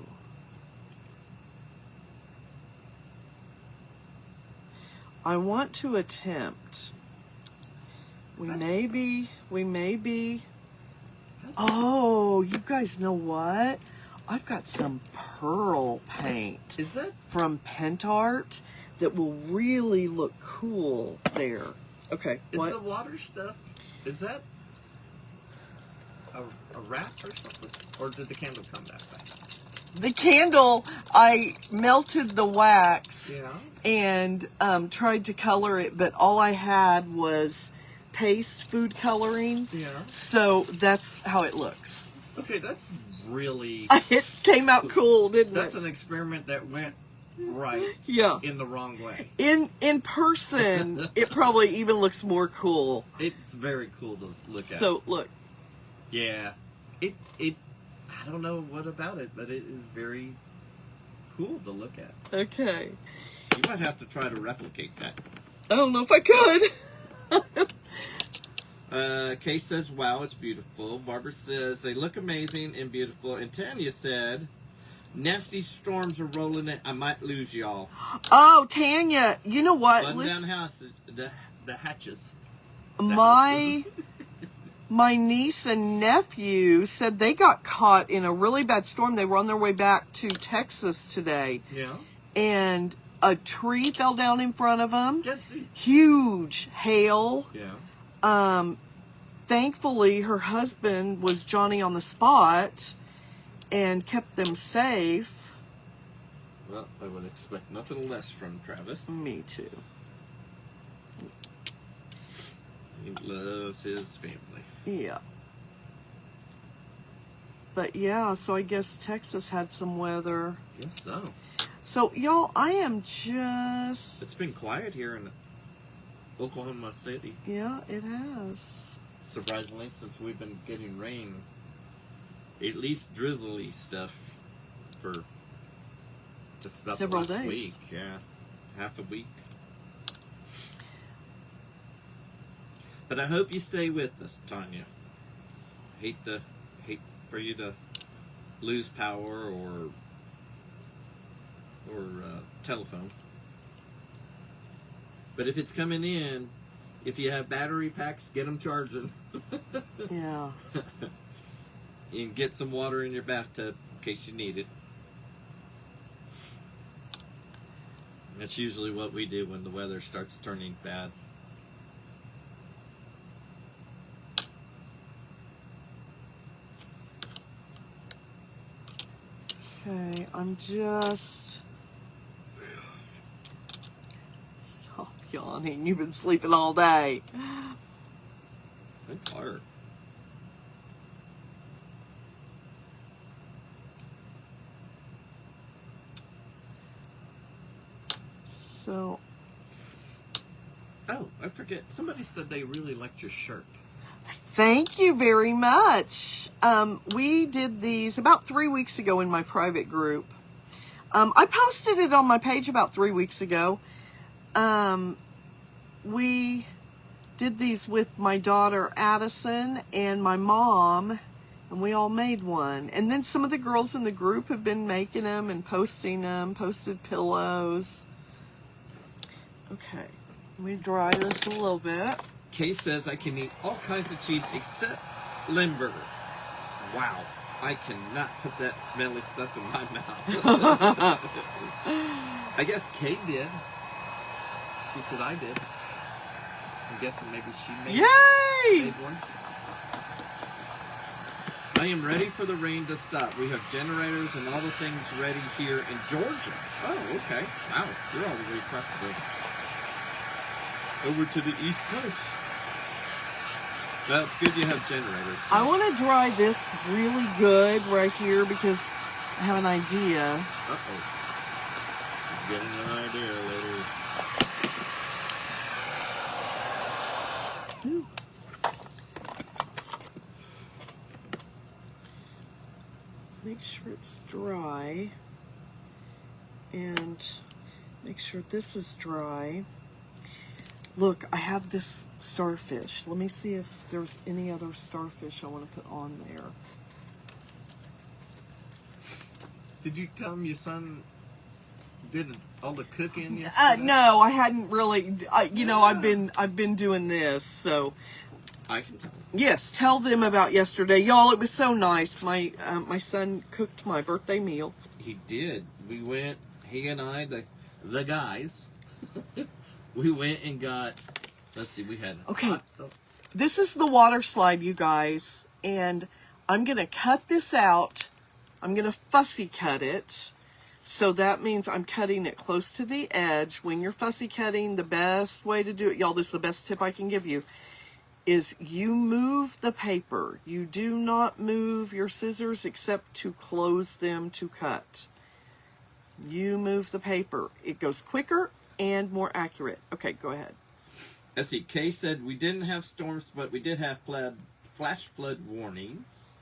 I want to attempt. We may be. Oh, you guys know what? I've got some pearl paint. Is that from Pentart that will really look cool there. Okay, is what? the water stuff? Is that a wrap or something? Or did the candle come that way? The candle, I melted the wax Yeah. and tried to color it, but all I had was paste food coloring. Yeah. So that's how it looks. Okay, that's really It came out cool, didn't that's it? an experiment that went right Yeah. in the wrong way. In person, it probably even looks more cool. It's very cool to look at. So look. Yeah. It I don't know what about it, but it is very cool to look at. Okay. You might have to try to replicate that. I don't know if I could. Kay says, wow, it's beautiful. Barbara says, they look amazing and beautiful. And Tanya said, nasty storms are rolling in. I might lose y'all. Oh, Tanya, you know what? Button down house, the hatches. My niece and nephew said they got caught in a really bad storm. They were on their way back to Texas today. Yeah. And a tree fell down in front of them. Getsy. Huge hail. Yeah. Thankfully, her husband was Johnny on the spot and kept them safe. Well, I would expect nothing less from Travis. Me too. He loves his family. Yeah. But yeah, so I guess Texas had some weather. Guess so. So, y'all, I am just... It's been quiet here in Oklahoma City. Yeah, it has. Surprisingly, since we've been getting rain, at least drizzly stuff for just about Several the last days. week. Yeah, half a week. But I hope you stay with us, Tanya. Hate for you to lose power or telephone. But if it's coming in, if you have battery packs, get them charging. Yeah. And get some water in your bathtub in case you need it. That's usually what we do when the weather starts turning bad. Okay, I'm just... Stop yawning. You've been sleeping all day. I'm tired. So... Oh, I forget. Somebody said they really liked your shirt. Thank you very much. We did these about 3 weeks ago in my private group. I posted it on my page about 3 weeks ago. We did these with my daughter Addison and my mom, and we all made one. And then some of the girls in the group have been making them and posting them, posted pillows. Okay. Let me dry this a little bit. Kay says I can eat all kinds of cheese except Limburger. Wow, I cannot put that smelly stuff in my mouth. I guess Kay did. She said I did. I'm guessing maybe she made one. I am ready for the rain to stop. We have generators and all the things ready here in Georgia. Oh, okay. Wow, you're all the way across over to the East Coast. Well, it's good you have generators. So. I want to dry this really good right here because I have an idea. Uh-oh. She's getting an idea, ladies. Ooh. Make sure it's dry. And make sure this is dry. Look, I have this starfish. Let me see if there's any other starfish I want to put on there. Did you tell him your son did all the cooking yesterday? No, I hadn't really. You know, I've been doing this, so. I can tell. Yes, tell them about yesterday, y'all. It was so nice. My son cooked my birthday meal. He did. We went. He and I, the guys. We went and got, let's see, we had... Okay, this is the water slide, you guys, and I'm going to cut this out. I'm going to fussy cut it. So that means I'm cutting it close to the edge. When you're fussy cutting, the best way to do it, y'all, this is the best tip I can give you, is you move the paper. You do not move your scissors except to close them to cut. You move the paper. It goes quicker and more accurate. Okay, go ahead. Let's see. Kay said we didn't have storms, but we did have flash flood warnings.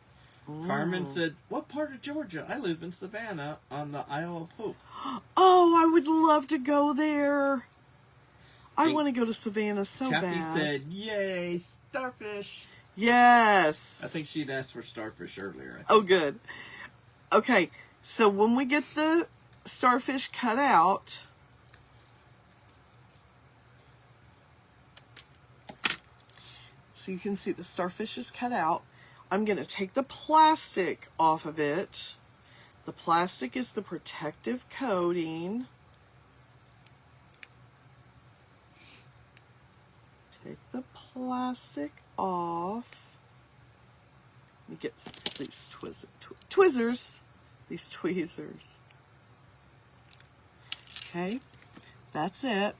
Ooh. Carmen said, what part of Georgia? I live in Savannah on the Isle of Hope. Oh, I would love to go there. I want to go to Savannah so bad. Kathy said, yay, starfish. Yes. I think she'd asked for starfish earlier. Oh, good. Okay, so when we get the starfish cut out, so you can see the starfish is cut out, I'm going to take the plastic off of it. The plastic is the protective coating. Take the plastic off. Let me get these tweezers. These tweezers. Okay, that's it.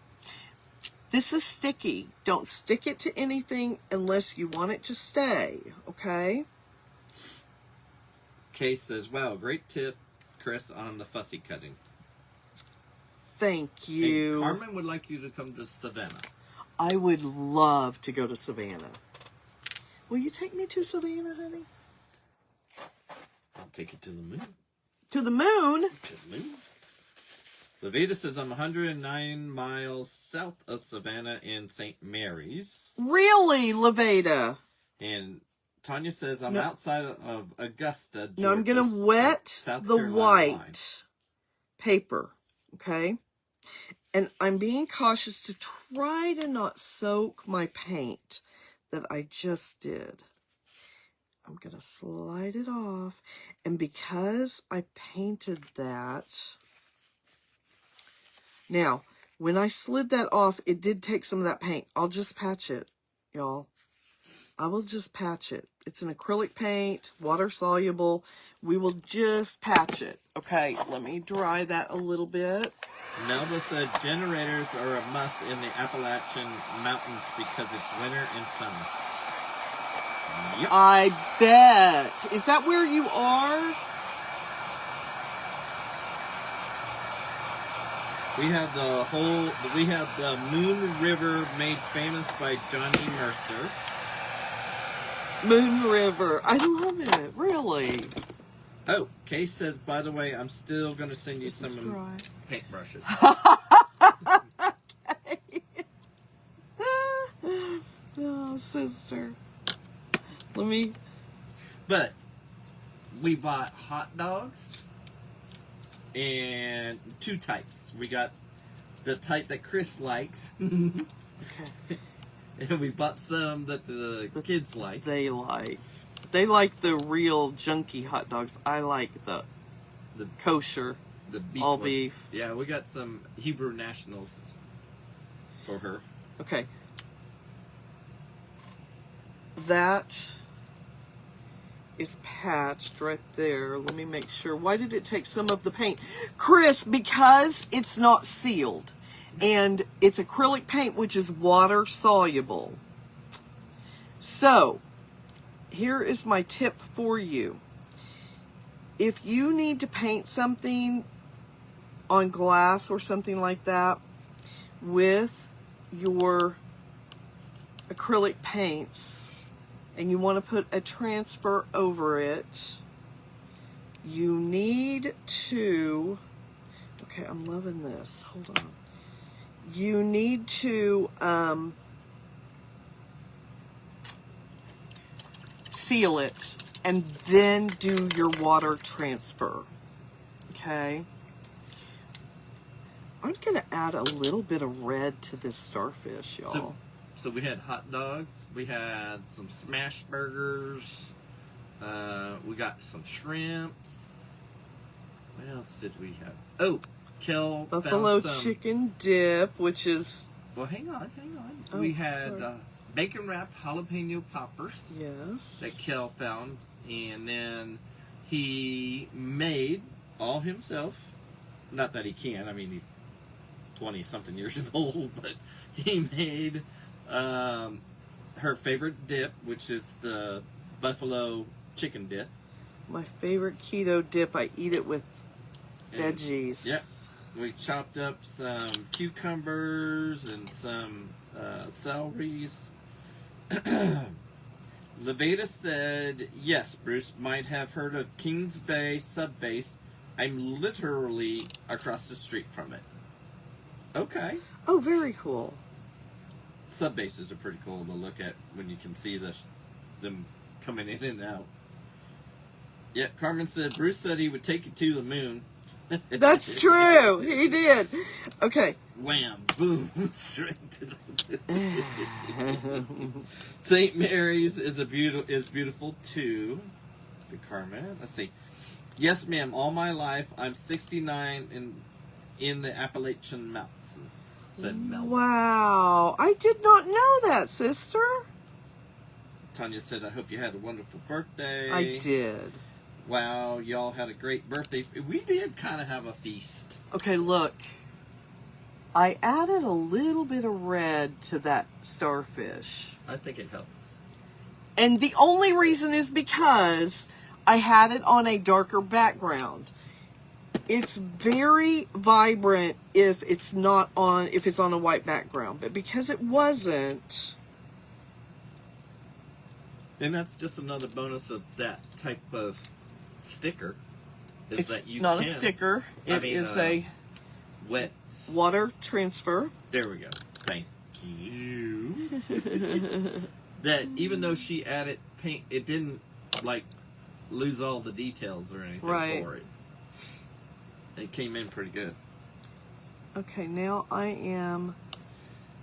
This is sticky. Don't stick it to anything unless you want it to stay, okay? Kay says, wow, great tip, Kris, on the fussy cutting. Thank you. And Carmen would like you to come to Savannah. I would love to go to Savannah. Will you take me to Savannah, honey? I'll take you to the moon. To the moon? To the moon. Levita says, I'm 109 miles south of Savannah in St. Mary's. Really, Levita? And Tanya says, I'm outside of Augusta, Georgia. No, I'm going to wet South the Carolina white line. paper, okay? And I'm being cautious to try to not soak my paint that I just did. I'm going to slide it off. And because I painted that... Now, when I slid that off, it did take some of that paint. I'll just patch it, y'all. I will just patch it. It's an acrylic paint, water soluble. We will just patch it. Okay, let me dry that a little bit. Nelda said generators are a must in the Appalachian Mountains because it's winter and summer. Yep. I bet. Is that where you are? We have the Moon River made famous by Johnny Mercer. Moon River. I love it. Really. Oh, Kay says, by the way, I'm still going to send you some paintbrushes. Okay. Oh, sister. Let me... But we bought hot dogs and two types. We got the type that Kris likes, Okay. And we bought some that the kids like. They like the real junky hot dogs. I like the kosher, the beef all ones. beef. Yeah, we got some Hebrew Nationals for her. Okay. That is patched right there. Let me make sure. Why did it take some of the paint? Kris, because it's not sealed. And it's acrylic paint, which is water soluble. So, here is my tip for you. If you need to paint something on glass or something like that with your acrylic paints, and you want to put a transfer over it, you need to, okay, I'm loving this, hold on. You need to seal it and then do your water transfer, okay? I'm going to add a little bit of red to this starfish, y'all. So we had hot dogs, we had some smash burgers, we got some shrimps. What else did we have? Oh, Kel Buffalo found some chicken dip, which is... Well, hang on. Oh, We had sorry. bacon wrapped jalapeno poppers Yes. that Kel found, and then he made all himself. Not that he can. I mean, he's 20-something years old, but he made her favorite dip, which is the buffalo chicken dip. My favorite keto dip. I eat it with And- veggies. Yep. We chopped up some cucumbers and some celeries. Levita said, yes, Bruce might have heard of Kings Bay Sub Base. I'm literally across the street from it. Okay. Oh, very cool. Sub bases are pretty cool to look at when you can see them coming in and out. Yeah, Carmen said, Bruce said he would take you to the moon. That's true. He did. Okay. Wham, boom, straight to the St. Mary's is beautiful too. Is it Carmen? Let's see. Yes, ma'am. All my life, I'm 69 in the Appalachian Mountains. Said Melba. Wow. I did not know that, sister. Tanya said, I hope you had a wonderful birthday. I did. Wow, y'all had a great birthday. We did kind of have a feast. Okay, look. I added a little bit of red to that starfish. I think it helps. And the only reason is because I had it on a darker background. It's very vibrant if it's on a white background, but because it wasn't. And that's just another bonus of that type of sticker. Is It's that you not a can- sticker. It is a wet water transfer. There we go. Thank you. That even though she added paint, it didn't like lose all the details or anything for it. It came in pretty good. Okay, now I am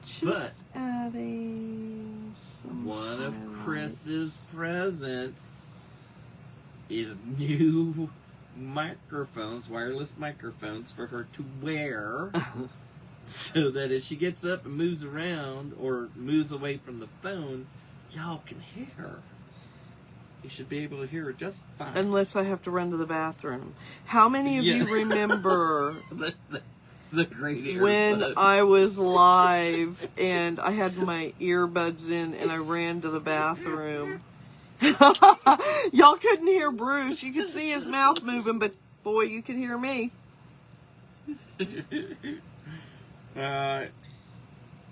just adding some One of highlights. Chris's presents is new microphones, wireless microphones for her to wear. So that if she gets up and moves around or moves away from the phone, y'all can hear her. You should be able to hear her just fine. Unless I have to run to the bathroom. How many of you remember the great earbuds. when I was live and I had my earbuds in and I ran to the bathroom? Y'all couldn't hear Bruce. You could see his mouth moving, but boy, you could hear me.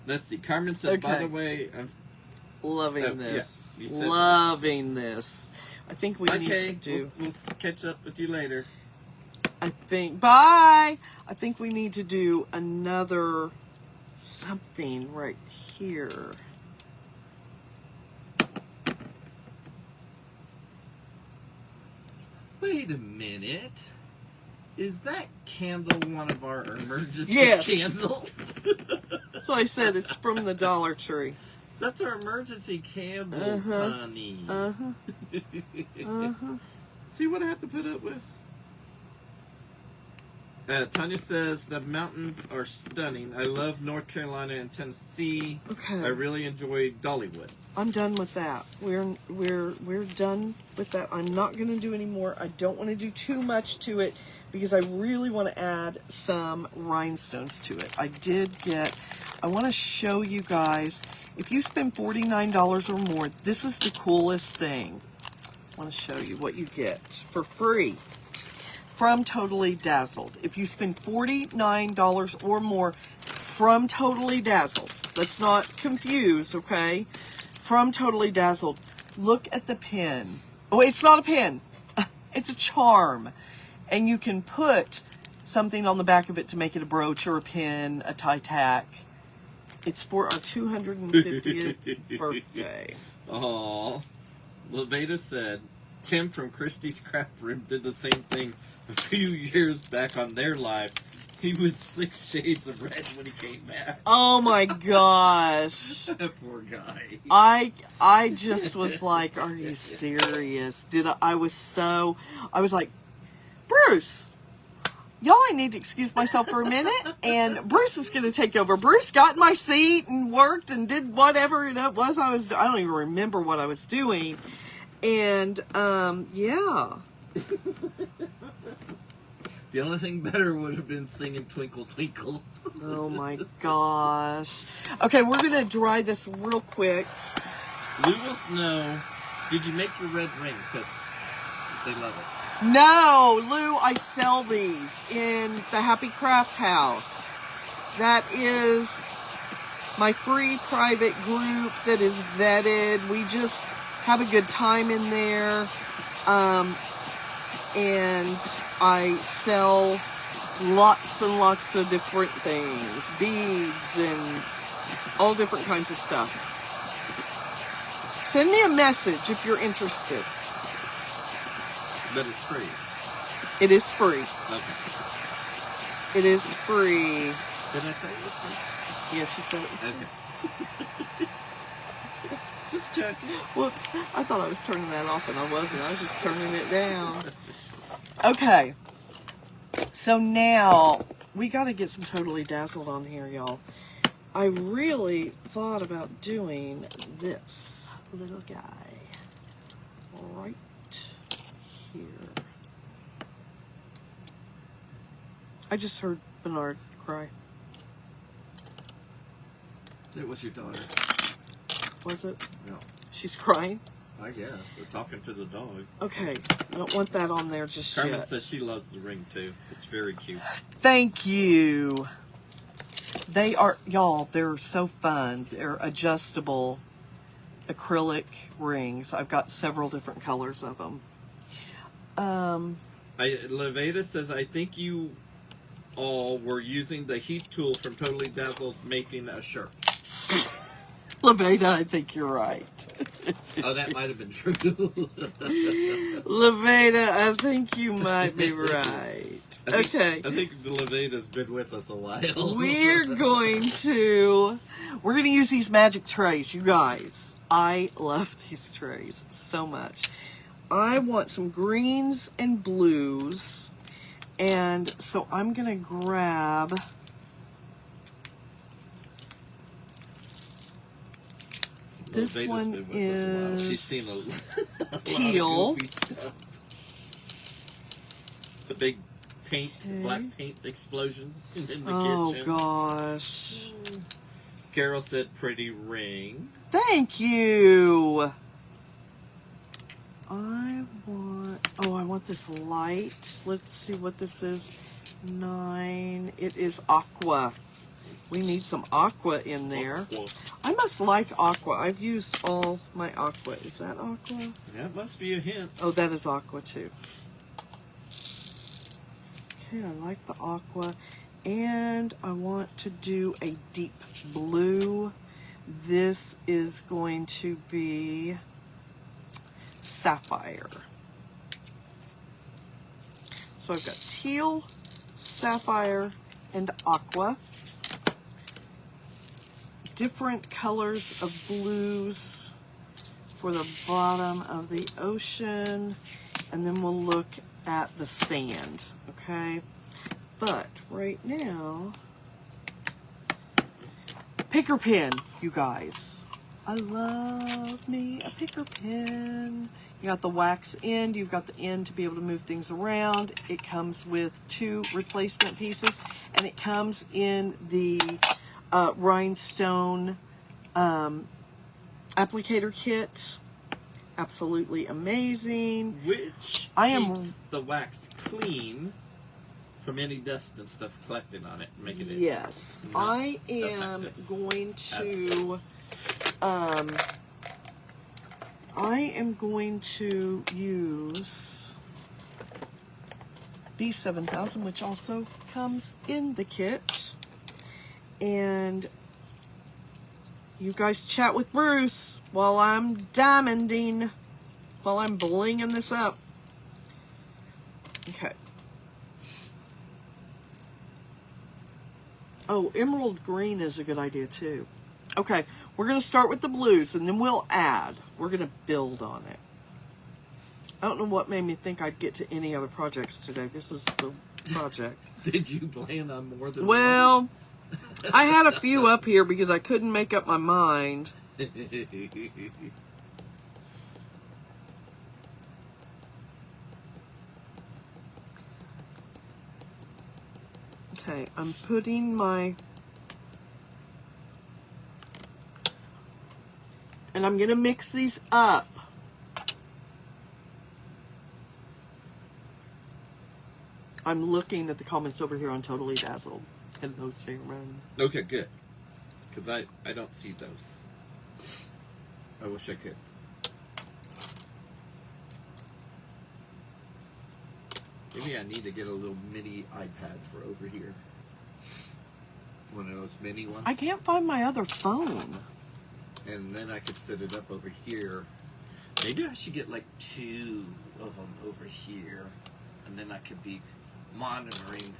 Let's see. Carmen said, by Okay. the way, Loving this. you said Loving this. I think we need to do... We'll catch up with you later. Bye! I think we need to do another something right here. Wait a minute. Is that candle one of our emergency Yes. candles? So I said it's from the Dollar Tree. That's our emergency candles, honey. See what I have to put up with? Tanya says the mountains are stunning. I love North Carolina and Tennessee. Okay. I really enjoy Dollywood. I'm done with that. We're done with that. I'm not going to do any more. I don't want to do too much to it because I really want to add some rhinestones to it. I want to show you guys, if you spend $49 or more, this is the coolest thing. I want to show you what you get for free from Totally Dazzled. If you spend $49 or more from Totally Dazzled, let's not confuse, okay? From Totally Dazzled, look at the pin. Oh, it's not a pin. It's a charm. And you can put something on the back of it to make it a brooch or a pin, a tie tack. It's for our 250th birthday. Aww. Leveda said, Tim from Christie's Craft Room did the same thing a few years back on their live. He was 6 shades of red when he came back. Oh my gosh. Poor guy. I just was like, are you serious? I was like, Bruce, y'all, I need to excuse myself for a minute, and Bruce is going to take over. Bruce got in my seat and worked and did whatever it was I don't even remember what I was doing. And, yeah. The only thing better would have been singing Twinkle Twinkle. Oh my gosh. Okay, we're going to dry this real quick. Lou wants to know, did you make your red ring? Because they love it. No, Lou, I sell these in the Happy Craft House. That is my free private group that is vetted. We just have a good time in there. And I sell lots and lots of different things, beads and all different kinds of stuff. Send me a message if you're interested. But it's free. It is free. Okay. It is free. Did I say it was free? Yes, you said it was free. Okay. Just checking. Whoops. I thought I was turning that off and I wasn't. I was just turning it down. Okay. So now we got to get some Totally Dazzled on here, y'all. I really thought about doing this little guy right here. I just heard Bernard cry. It was your daughter. Was it? No. She's crying? I guess. We're talking to the dog. Okay. I don't want that on there just Carmen yet. says she loves the ring too. It's very cute. Thank you. They are, y'all, they're so fun. They're adjustable acrylic rings. I've got several different colors of them. Leveda says, I think you all were using the heat tool from Totally Dazzled making a shirt. Leveda, I think you're right. Oh, that might have been true. Leveda, I think you might be right. Okay. I think the Leveda's been with us a while. We're going to use these magic trays, you guys. I love these trays so much. I want some greens and blues. And so I'm going to grab this Leveda's one been with us a while. is She's seen a teal. lot of goofy stuff. The big paint, black paint explosion in the kitchen. Oh gosh. Carol said pretty ring. Thank you. I want this light. Let's see what this is. 9. It is aqua. We need some aqua in there. Aqua. I must like aqua. I've used all my aqua. Is that aqua? That must be a hint. Oh, that is aqua too. Okay, I like the aqua. And I want to do a deep blue. This is going to be sapphire. So I've got teal, sapphire, and aqua. different colors of blues for the bottom of the ocean, and then we'll look at the sand, okay? But right now, picker pen, you guys. I love me a picker pen. You got the wax end, you've got the end to be able to move things around. It comes with 2 replacement pieces, and it comes in the rhinestone applicator kit. Absolutely amazing. Which keeps the wax clean from any dust and stuff collected on it, making it. Yes, I am going to use B7000, which also comes in the kit. And you guys chat with Bruce while I'm diamonding, while I'm blinging this up. Okay. Oh, emerald green is a good idea too. Okay, we're going to start with the blues, and then we'll add. We're going to build on it. I don't know what made me think I'd get to any other projects today. This is the project. Did you plan on more than one? I had a few up here because I couldn't make up my mind. Okay, I'm putting my... And I'm going to mix these up. I'm looking at the comments over here on Totally Dazzled. Hello, Sharon. Okay, good. Because I don't see those. I wish I could. Maybe I need to get a little mini iPad for over here. One of those mini ones. I can't find my other phone. And then I could set it up over here. Maybe I should get like 2 of them over here. And then I could be monitoring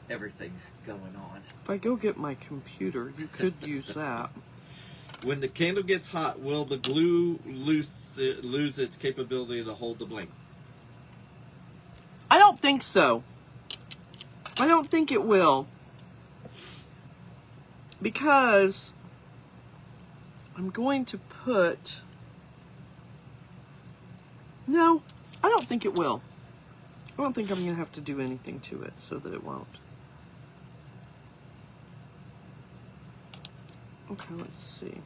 everything going on. If I go get my computer, you could use that. When the candle gets hot, will the glue lose its capability to hold the bling? I don't think so. I don't think it will. Because I'm going to put... No, I don't think it will. I don't think I'm going to have to do anything to it so that it won't. Okay, let's see.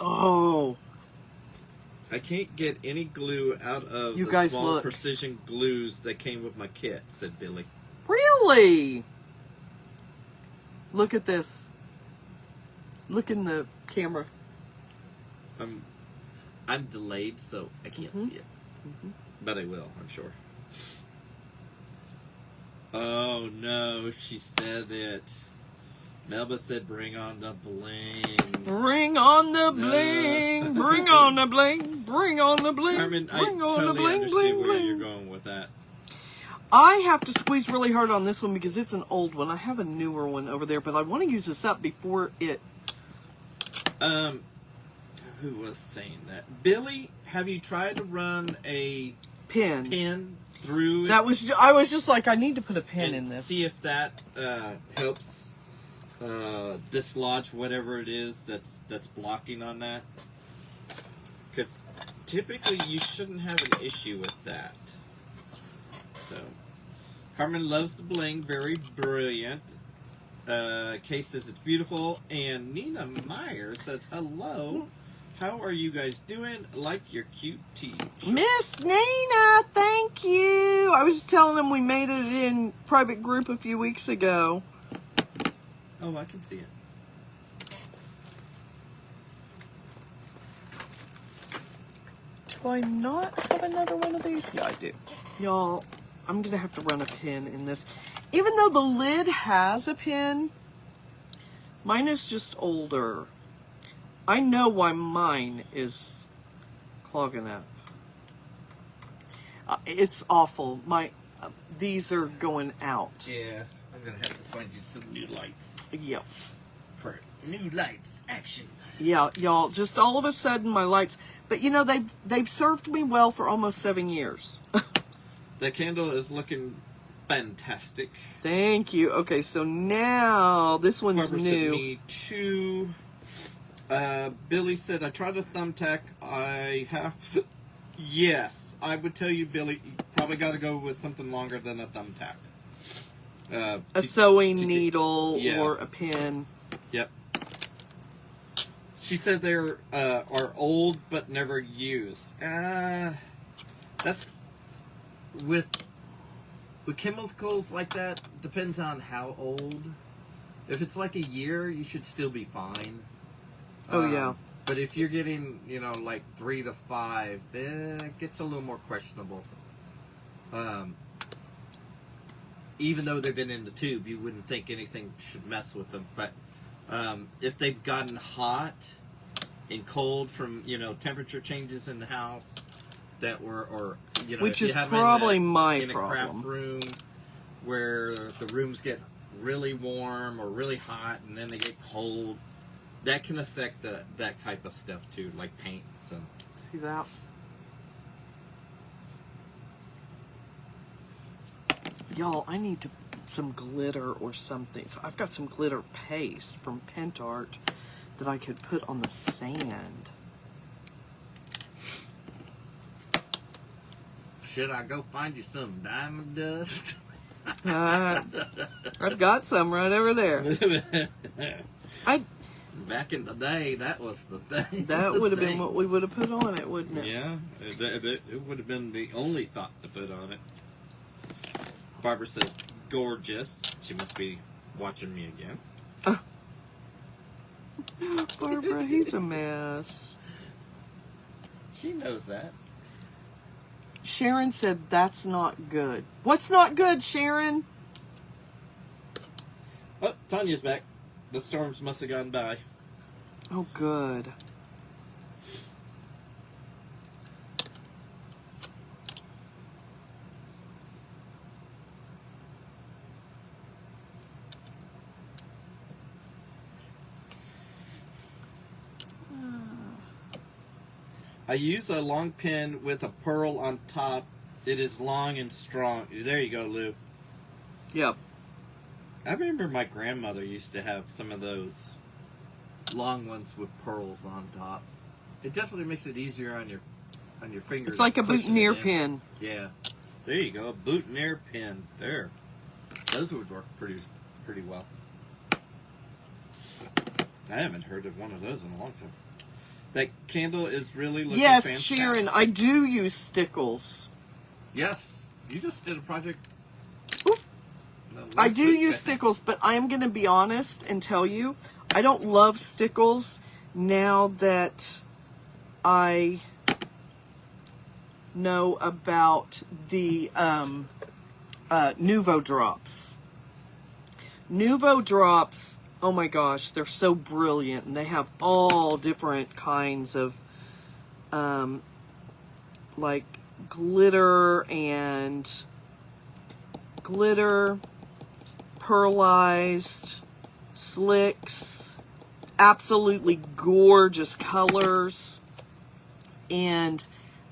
Oh! I can't get any glue out of You the guys small look. precision glues that came with my kit, said Billy. Really? Look at this. Look in the camera. I'm delayed, so I can't see it. But I will, I'm sure. Oh no, she said it. Melba said, "Bring on the bling." Bring on the bling. Bring on the bling. Bring on the bling. Carmen, I bring on the totally bling, understand bling, where bling. you're going with that. I have to squeeze really hard on this one because it's an old one. I have a newer one over there, but I want to use this up before it... Who was saying that? Billy, have you tried to run a pin through it? That was... I was just like, I need to put a pin in this. See if that helps dislodge whatever it is that's blocking on that. Because typically you shouldn't have an issue with that. So, Carmen loves the bling, very brilliant. Kay says it's beautiful, and Nina Meyer says hello. How are you guys doing? Like your cute tea. Miss Nina, thank you. I was just telling them we made it in private group a few weeks ago. Oh, I can see it. Do I not have another one of these? Yeah, I do. Y'all, I'm going to have to run a pin in this. Even though the lid has a pin, mine is just older. I know why mine is clogging up. It's awful. These are going out. Yeah, I'm going to have to find you some new lights. Yep. for new lights action. Yeah, y'all, just all of a sudden my lights, but you know, they've served me well for almost 7 years. The candle is looking fantastic. Thank you. Okay, so now this one's Barbara new. sent me 2. Billy said, I tried a thumbtack. I have... Yes, I would tell you, Billy, you probably got to go with something longer than a thumbtack. A sewing needle or a pin. Yep. She said they're are old but never used. That's with chemicals like that. Depends on how old. If it's like a year, you should still be fine. Oh yeah. But if you're getting, you know, like 3 to 5, then it gets a little more questionable. Even though they've been in the tube, you wouldn't think anything should mess with them. But if they've gotten hot and cold from, you know, temperature changes in the house that were, or, you know, which if is you have probably in my a problem. craft room where the rooms get really warm or really hot and then they get cold, that can affect that type of stuff too, like paints and. See that? Y'all, I need some glitter or something. So I've got some glitter paste from Pentart that I could put on the sand. Should I go find you some diamond dust? I've got some right over there. Back in the day, that was the thing. That would have been what we would have put on it, wouldn't it? Yeah, it would have been the only thought to put on it. Barbara says, gorgeous. She must be watching me again. Barbara, he's a mess. She knows that. Sharon said that's not good. What's not good, Sharon? Oh, Tanya's back. The storms must have gone by. Oh, good. I use a long pin with a pearl on top. It is long and strong. There you go, Lou. Yep. I remember my grandmother used to have some of those long ones with pearls on top. It definitely makes it easier on your fingers. It's like a pushing boutonniere it in. pin. Yeah. There you go, a boutonniere pin. There. Those would work pretty well. I haven't heard of one of those in a long time. That candle is really looking fantastic. Sharon, I do use stickles. Yes. You just did a project. Oop. I do week, use I think. stickles, but I am going to be honest and tell you, I don't love stickles now that I know about the Nuvo drops. Nuvo drops, oh my gosh, they're so brilliant, and they have all different kinds of like glitter, pearlized, slicks, absolutely gorgeous colors, and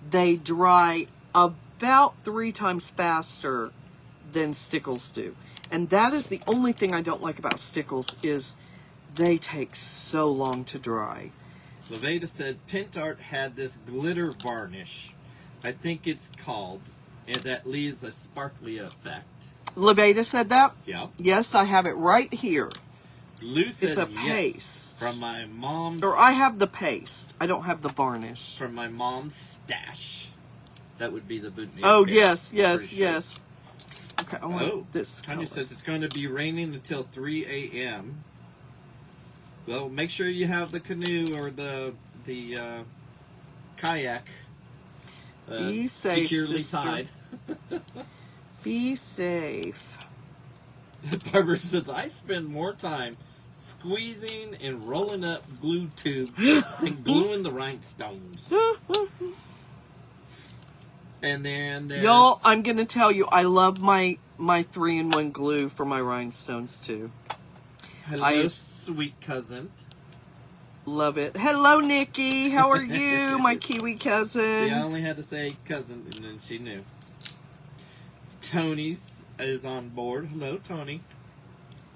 they dry about 3 times faster than stickles do. And that is the only thing I don't like about stickles, is they take so long to dry. Leveda said Pentart had this glitter varnish, I think it's called, and that leaves a sparkly effect. Leveda said that? Yeah. Yes, I have it right here. Lou said It's a yes, paste. from my mom's. Or I have the paste. I don't have the varnish. From my mom's stash. That would be the boutonniere. Oh, pin, yes, I'm yes, pretty sure. yes. Okay, I want this color. Tanya says it's going to be raining until 3 a.m. Well, make sure you have the canoe or the kayak Be safe, securely sister. tied. Be safe. Barbara says, I spend more time squeezing and rolling up glue tube than gluing the rhinestones. And then there's... Y'all, I'm going to tell you, I love my 3-in-1 glue for my rhinestones too. Hello, sweet cousin. Love it. Hello, Nikki. How are you, my Kiwi cousin? See, I only had to say cousin, and then she knew. Tony is on board. Hello, Tony.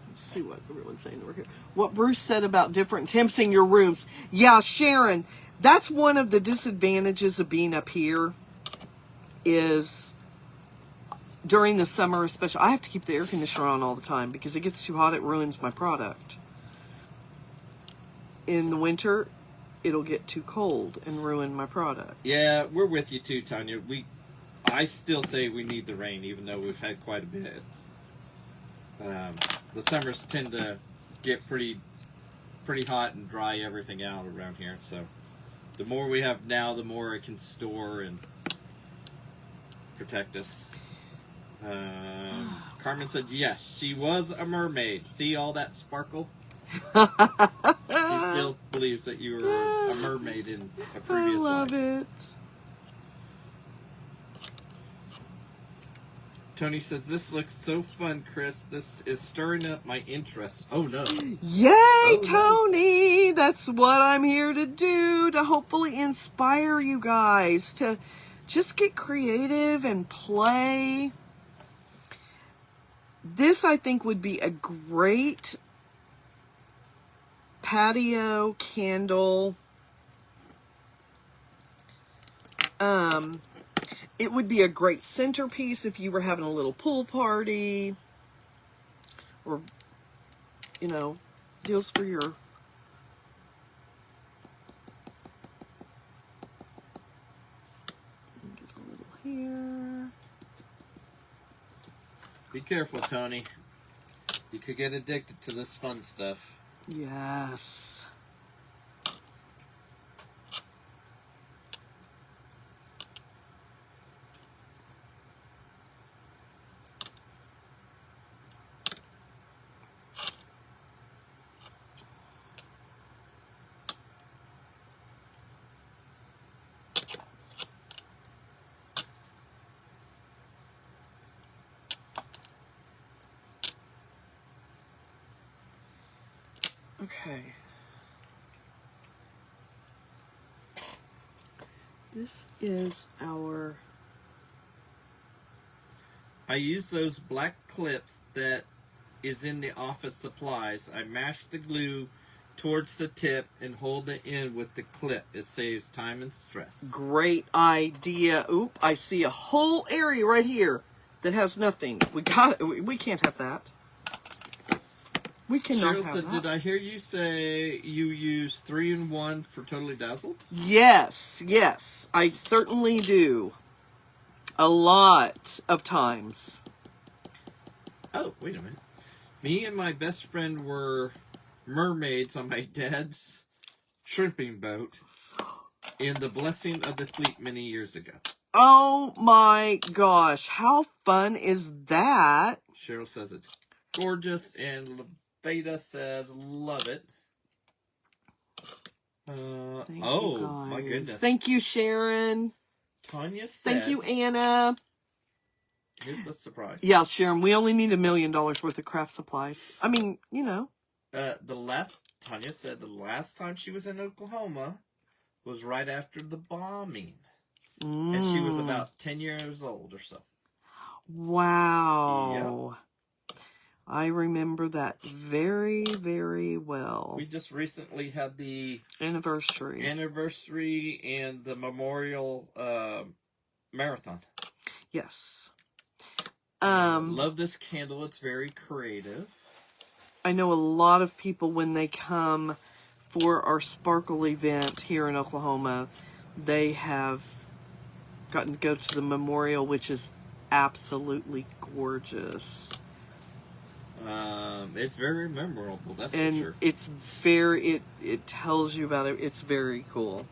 Let's see what everyone's saying over here. What Bruce said about different temps in your rooms. Yeah, Sharon, that's one of the disadvantages of being up here is during the summer especially. I have to keep the air conditioner on all the time because it gets too hot. It ruins my product. In the winter, it'll get too cold and ruin my product. Yeah, we're with you too, Tanya. I still say we need the rain, even though we've had quite a bit. The summers tend to get pretty hot and dry everything out around here. So the more we have now, the more it can store and protect us. Carmen said yes, she was a mermaid. See all that sparkle? She still believes that you were a mermaid in a previous life. I love it. Tony says, this looks so fun, Kris. This is stirring up my interest. Oh, no. Yay, Tony! No. That's what I'm here to do, to hopefully inspire you guys to just get creative and play. This, I think, would be a great patio candle. It would be a great centerpiece if you were having a little pool party, or, you know, deals for your... Get a little here. Be careful, Tony. You could get addicted to this fun stuff. Yes. Okay. This is our... I use those black clips that is in the office supplies. I mash the glue towards the tip and hold the end with the clip. It saves time and stress. Great idea. Oop, I see a whole area right here that has nothing. We can't have that. We cannot Cheryl have said, that. did I hear you say you use 3-in-1 for Totally Dazzled? Yes, yes, I certainly do. A lot of times. Oh, wait a minute. Me and my best friend were mermaids on my dad's shrimping boat in the Blessing of the Fleet many years ago. Oh my gosh, how fun is that? Cheryl says it's gorgeous, and Beta says, love it. My goodness. Thank you, Sharon. Tanya said. Thank you, Anna. It's a surprise. Yeah, Sharon, we only need $1 million worth of craft supplies. I mean, you know. Tanya said the last time she was in Oklahoma was right after the bombing. And she was about 10 years old or so. Wow. Yep. I remember that very, very well. We just recently had the anniversary and the memorial marathon. Yes. Love this candle. It's very creative. I know a lot of people, when they come for our Sparkle event here in Oklahoma, they have gotten to go to the memorial, which is absolutely gorgeous. It's very memorable, that's and for sure. It's very, it tells you about it. It's very cool.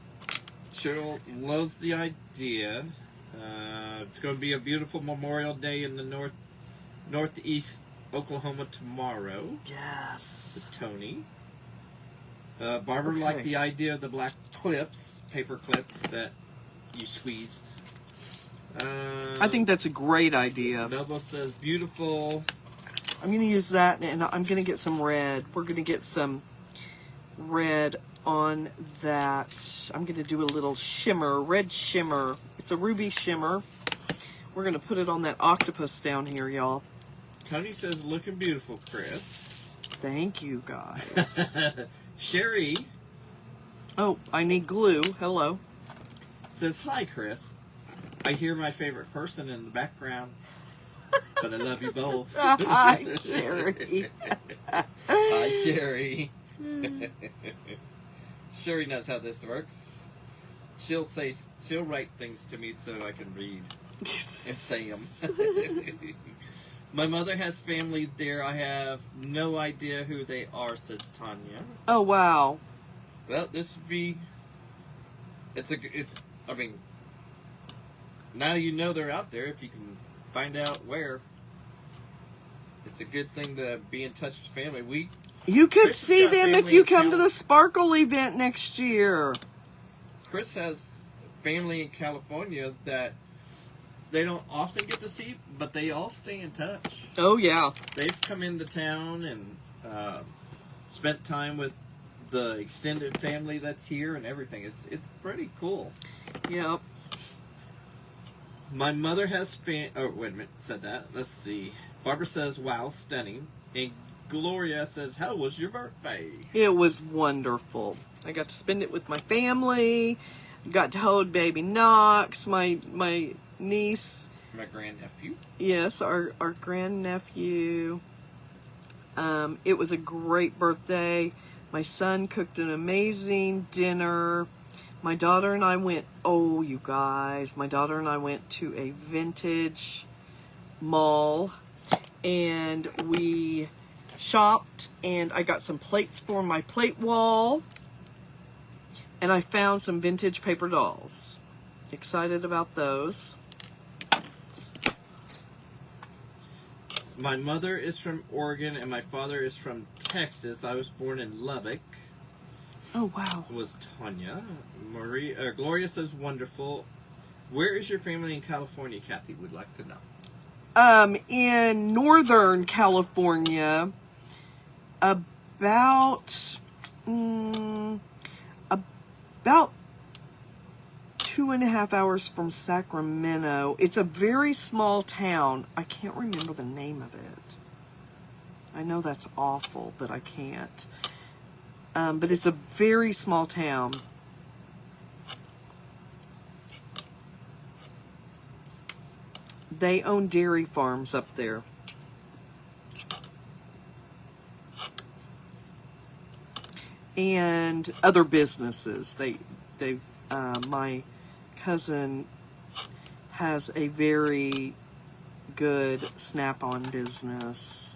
Cheryl loves the idea. It's going to be a beautiful Memorial Day in the northeast Oklahoma tomorrow. Yes. With Tony. Barbara liked the idea of the black clips, paper clips that you squeezed. I think that's a great idea. Novo says beautiful. I'm going to use that, and I'm going to get some red. We're going to get some red on that. I'm going to do a little shimmer, red shimmer. It's a ruby shimmer. We're going to put it on that octopus down here, y'all. Tony says, looking beautiful, Kris. Thank you, guys. Sherry. Oh, I need glue. Hello. Says, hi, Kris. I hear my favorite person in the background, but I love you both. Hi, Sherry. Hi, Sherry. Sherry knows how this works. She'll write things to me so I can read and say them. My mother has family there. I have no idea who they are, said Tanya. Oh, wow. Well, this would be... I mean, now you know they're out there. If you can find out where, it's a good thing to be in touch with family. You could Kris see has got them if family you in come to the Sparkle event next year. Kris has family in California that they don't often get to see, but they all stay in touch. Oh, yeah. They've come into town and spent time with the extended family that's here and everything. It's pretty cool. Yep. My mother has oh, wait a minute. Said that. Let's see. Barbara says, wow, stunning. And Gloria says, how was your birthday? It was wonderful. I got to spend it with my family. Got to hold baby Knox, my niece. My grandnephew. Yes, our grandnephew. It was a great birthday. My son cooked an amazing dinner. My daughter and I went, oh, you guys, my daughter and I went to a vintage mall, and we shopped, and I got some plates for my plate wall, and I found some vintage paper dolls. Excited about those. My mother is from Oregon and my father is from Texas. I was born in Lubbock. Oh, wow. Was Tanya. Gloria says, wonderful. Where is your family in California, Kathy? Would like to know. In Northern California, about 2.5 hours from Sacramento. It's a very small town. I can't remember the name of it. I know that's awful, but I can't. But it's a very small town. They own dairy farms up there. And other businesses. My cousin has a very good snap-on business.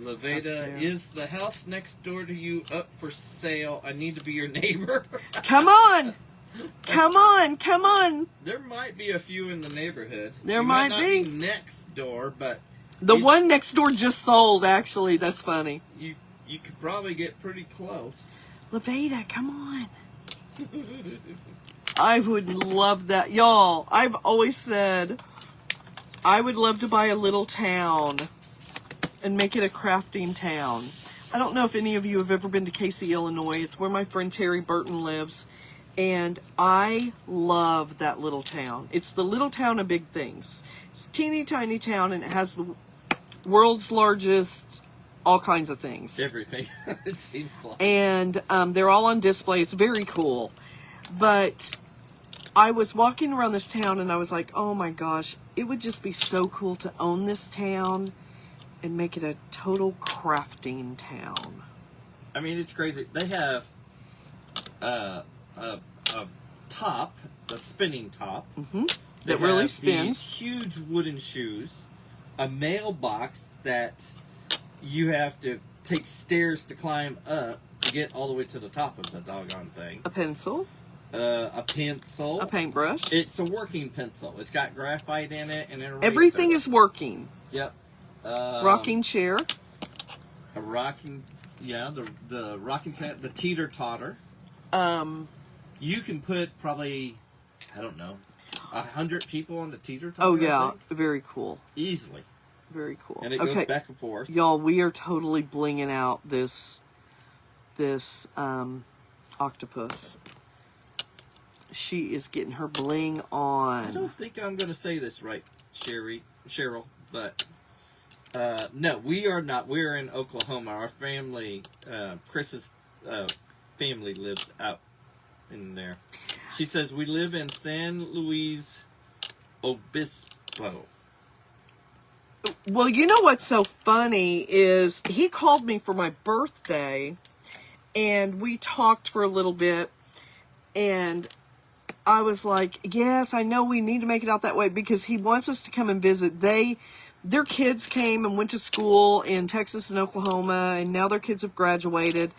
Leveda, is the house next door to you up for sale? I need to be your neighbor. Come on! Come on! Come on! There might be a few in the neighborhood. There You might not be. next door, but The one next door just sold, actually. That's funny. you could probably get pretty close. Leveda, come on. I would love that. Y'all, I've always said I would love to buy a little town and make it a crafting town. I don't know if any of you have ever been to Casey, Illinois. It's where my friend Terry Burton lives. And I love that little town. It's the little town of big things. It's a teeny tiny town, and it has the world's largest all kinds of things. Everything, it seems like. And they're all on display. It's very cool. But I was walking around this town, and I was like, oh my gosh, it would just be so cool to own this town and make it a total crafting town. I mean, it's crazy. They have a top, a spinning top. Mm-hmm. They That really have spins. These huge wooden shoes, a mailbox that you have to take stairs to climb up to get all the way to the top of the doggone thing. A pencil. A pencil. A paintbrush. It's a working pencil. It's got graphite in it and an eraser. Everything is working. Yep. Rocking chair. A rocking, yeah, the rocking chair, the teeter totter. You can put probably, I don't know, 100 people on the teeter totter. Oh yeah, very cool. Easily. Very cool. And it okay. goes back and forth. Y'all, we are totally blinging out this octopus. She is getting her bling on. I don't think I'm going to say this right, Cheryl, but no, we are not. We're in Oklahoma. Our family, Chris's family lives out in there. She says we live in San Luis Obispo. Well, you know what's so funny is he called me for my birthday, and we talked for a little bit, and I was like, yes, I know we need to make it out that way because he wants us to come and visit. Their kids came and went to school in Texas and Oklahoma, and now their kids have graduated.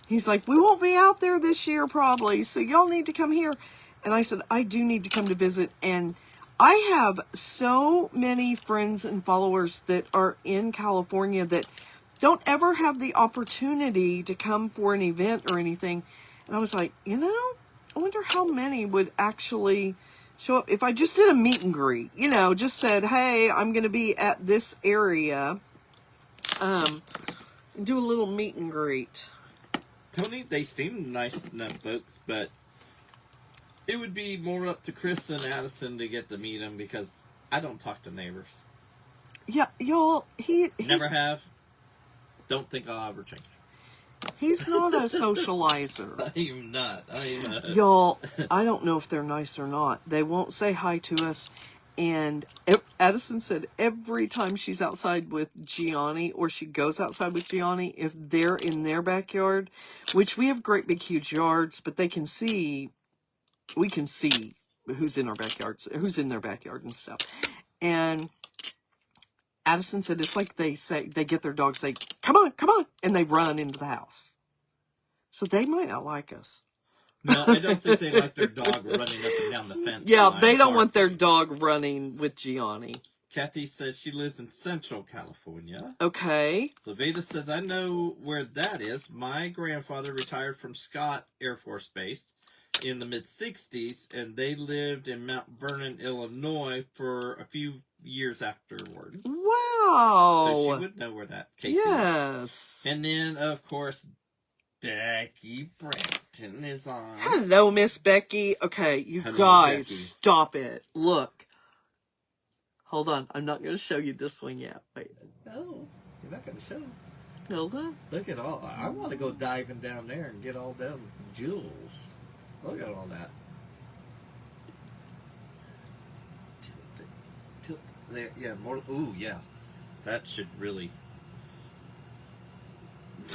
He's like, we won't be out there this year probably, so y'all need to come here. And I said, I do need to come to visit. And I have so many friends and followers that are in California that don't ever have the opportunity to come for an event or anything. And I was like, I wonder how many would actually show up if I just did a meet and greet, just said, hey, I'm going to be at this area, do a little meet and greet. Tony, they seem nice enough folks, but it would be more up to Kris and Addison to get to meet them because I don't talk to neighbors. Yeah, y'all, he never have. Don't think I'll ever change. He's not a socializer. I am not. Y'all, I don't know if they're nice or not. They won't say hi to us. And Addison said every time she's outside with Gianni, or she goes outside with Gianni, if they're in their backyard, which we have great big huge yards, but we can see who's in our backyards, who's in their backyard and stuff. And Addison said it's like they get their dogs, say, come on, and they run into the house. So they might not like us. No, I don't think they like their dog running up and down the fence. Yeah, they don't want their dog running with Gianni. Kathy says she lives in Central California. Okay. Levita says, I know where that is. My grandfather retired from Scott Air Force Base in the mid-60s, and they lived in Mount Vernon, Illinois for a few years afterwards. Wow. So she would know where that case is. Yes. And then, of course, Becky Brampton is on. Hello, Miss Becky. Okay, you Hello, guys, Becky. stop it. Look. Hold on. I'm not going to show you this one yet. Wait. No, you're not going to show. Hold on. Look at all. I want to go diving down there and get all them jewels. Look at all that. Tilt there. Yeah, more. Ooh, yeah. That should really.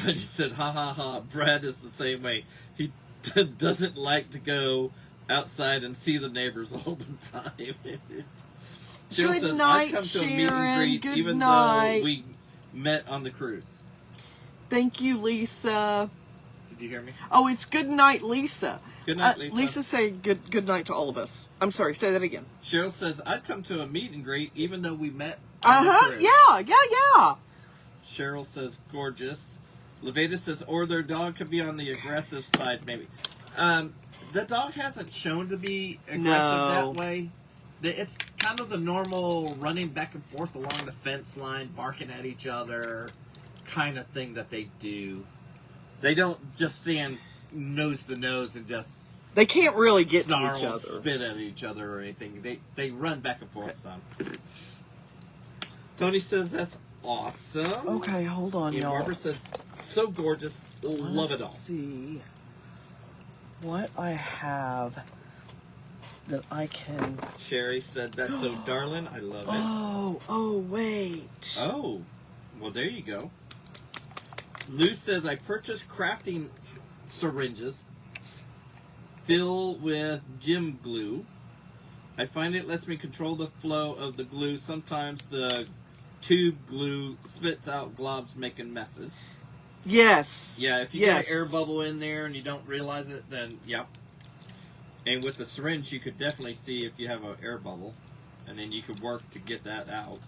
I just said, ha ha ha. Brad is the same way. He doesn't like to go outside and see the neighbors all the time. Cheryl Good says, night, I'd come to Sharon. a meet and greet Good even night. though we met on the cruise. Thank you, Lisa. Did you hear me? Oh, it's good night, Lisa. Good night, Lisa. Lisa, say good night to all of us. I'm sorry, say that again. Cheryl says, I'd come to a meet and greet even though we met on the cruise. Yeah. Cheryl says, gorgeous. Levita says, or their dog could be on the aggressive side, maybe. The dog hasn't shown to be aggressive that way. It's kind of the normal running back and forth along the fence line, barking at each other kind of thing that they do. They don't just stand nose to nose and just... They can't really get to snarl each and other. spit at each other or anything. They run back and forth some. Tony says, that's awesome. Okay, hold on, And y'all. Barbara says, so gorgeous. Love it all. Let's see what I have that I can... Sherry said, that's so darling. I love it. Oh, wait. Oh, well, there you go. Lou says, I purchased crafting syringes filled with gym glue. I find it lets me control the flow of the glue. Sometimes the tube glue spits out globs making messes. Yes. Yeah, if you get an air bubble in there and you don't realize it, then yep. And with the syringe, you could definitely see if you have an air bubble, and then you could work to get that out.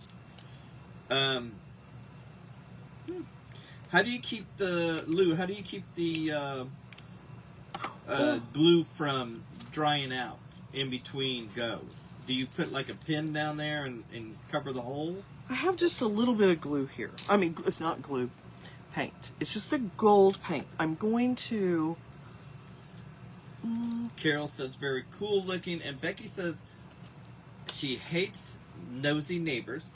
How do you keep the glue from drying out in between goes? Do you put like a pin down there and cover the hole? I have just a little bit of glue here. I mean, it's not glue, paint. It's just a gold paint. I'm going to... Carol says very cool looking, and Becky says she hates nosy neighbors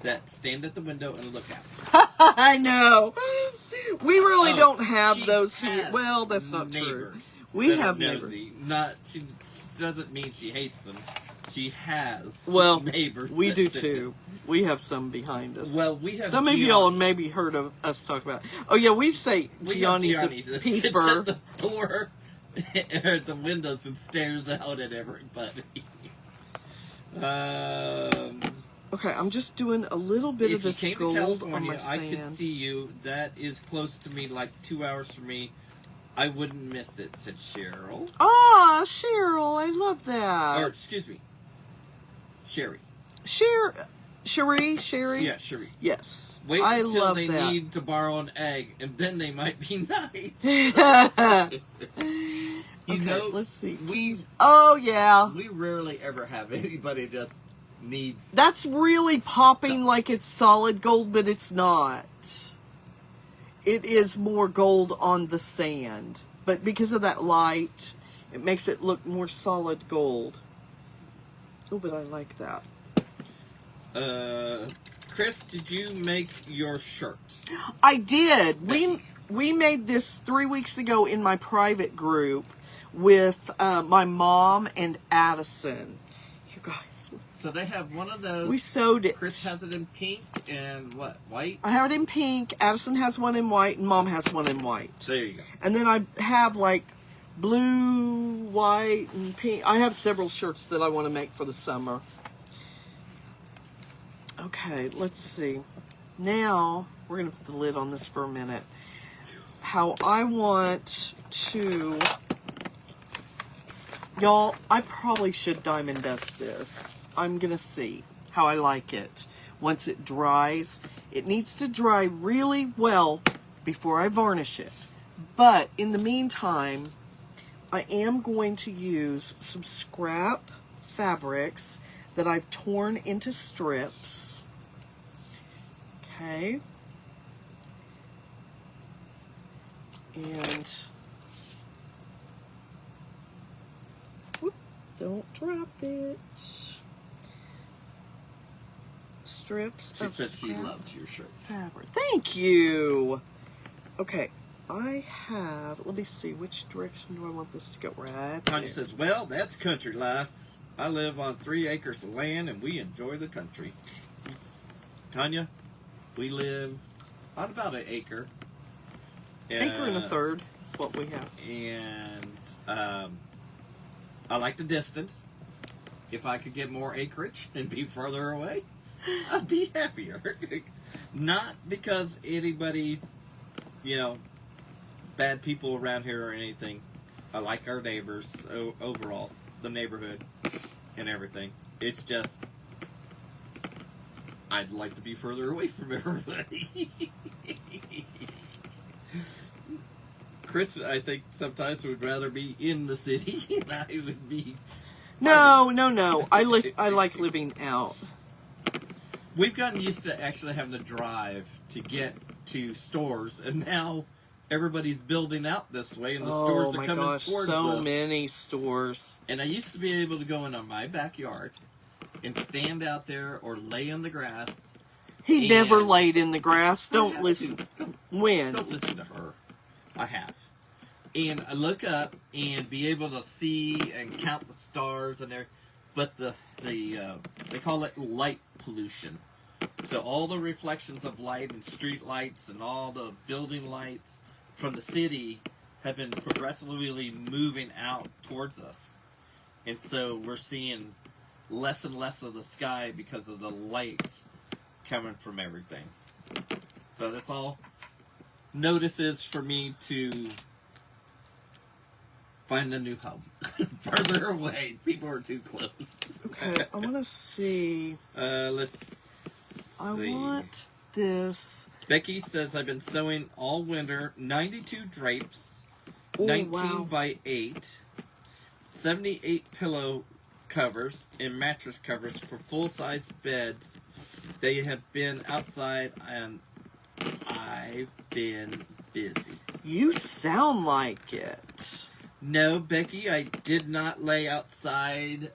that stand at the window and look out. I know. We really don't have she those has here. Well, that's not true. neighbors We that are have neighbors. nosy. Not she doesn't mean she hates them. She has Well, neighbors. we that do sit too. We have some behind us. Well, we have Some of y'all maybe heard of us talk about. Oh yeah, we say Gianni's a that sits peeper. at the door or at the windows and stares out at everybody. Okay, I'm just doing a little bit of If you this came to gold on California, my I could sand. see you. That is close to me, like 2 hours from me. I wouldn't miss it, said Cheryl. Ah, Cheryl, I love that. Or, excuse me, Sherry. Sherry. Yeah, Sherry. Yes, Wait I until love they that. need to borrow an egg, and then they might be nice. You know, let's see. we Oh yeah, rarely ever have anybody just needs. that's really popping like it's solid gold, but it's not. It is more gold on the sand, but because of that light, it makes it look more solid gold. Oh, but I like that. Kris, did you make your shirt? I did. We made this 3 weeks ago in my private group with my mom and Addison. You guys. So they have one of those. We sewed it. Kris has it in pink and what? White? I have it in pink. Addison has one in white, and Mom has one in white. There you go. And then I have like blue, white, and pink. I have several shirts that I want to make for the summer. Okay, let's see. Now, we're going to put the lid on this for a minute. How I want to... Y'all, I probably should diamond dust this. I'm going to see how I like it. Once it dries, it needs to dry really well before I varnish it. But in the meantime, I am going to use some scrap fabrics that I've torn into strips. Okay. And whoop, don't drop it. Strips She of said she scrap loves your shirt. fabric. Thank you. Okay, I have, let me see, which direction do I want this to go? Right Tanya there. says, well, that's country life. I live on 3 acres of land and we enjoy the country. Tanya, we live on about an acre. Acre and a third is what we have. And I like the distance. If I could get more acreage and be further away, I'd be happier. Not because anybody's, bad people around here or anything. I like our neighbors overall, the neighborhood and everything. It's just, I'd like to be further away from everybody. Kris, I think sometimes would rather be in the city, and I would be. No. I like living out. We've gotten used to actually having to drive to get to stores, and now everybody's building out this way, and the stores are coming towards us. So many stores. And I used to be able to go into my backyard and stand out there or lay in the grass. He never laid in the grass. Don't listen. When? Don't listen to her. I have. And I look up and be able to see and count the stars and there, but they call it light pollution. So all the reflections of light and street lights and all the building lights from the city have been progressively moving out towards us. And so we're seeing less and less of the sky because of the lights coming from everything. So that's all notices for me to find a new home. Further away. People are too close. Okay, I want to see. Let's I see. want this. Becky says, I've been sewing all winter, 92 drapes, Oh, 19 wow. by 8, 78 pillow covers and mattress covers for full-size beds. They have been outside, and I've been busy. You sound like it. No, Becky, I did not lay outside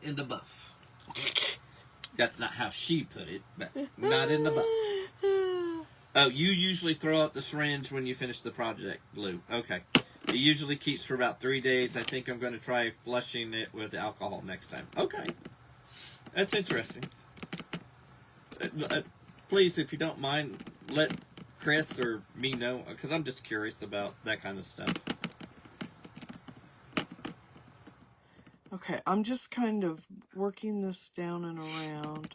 in the buff. That's not how she put it, but not in the buff. Oh, you usually throw out the syringe when you finish the project, Blue. Okay. It usually keeps for about 3 days. I think I'm going to try flushing it with alcohol next time. Okay. That's interesting. Please, if you don't mind, let Kris or me know, because I'm just curious about that kind of stuff. Okay, I'm just kind of working this down and around.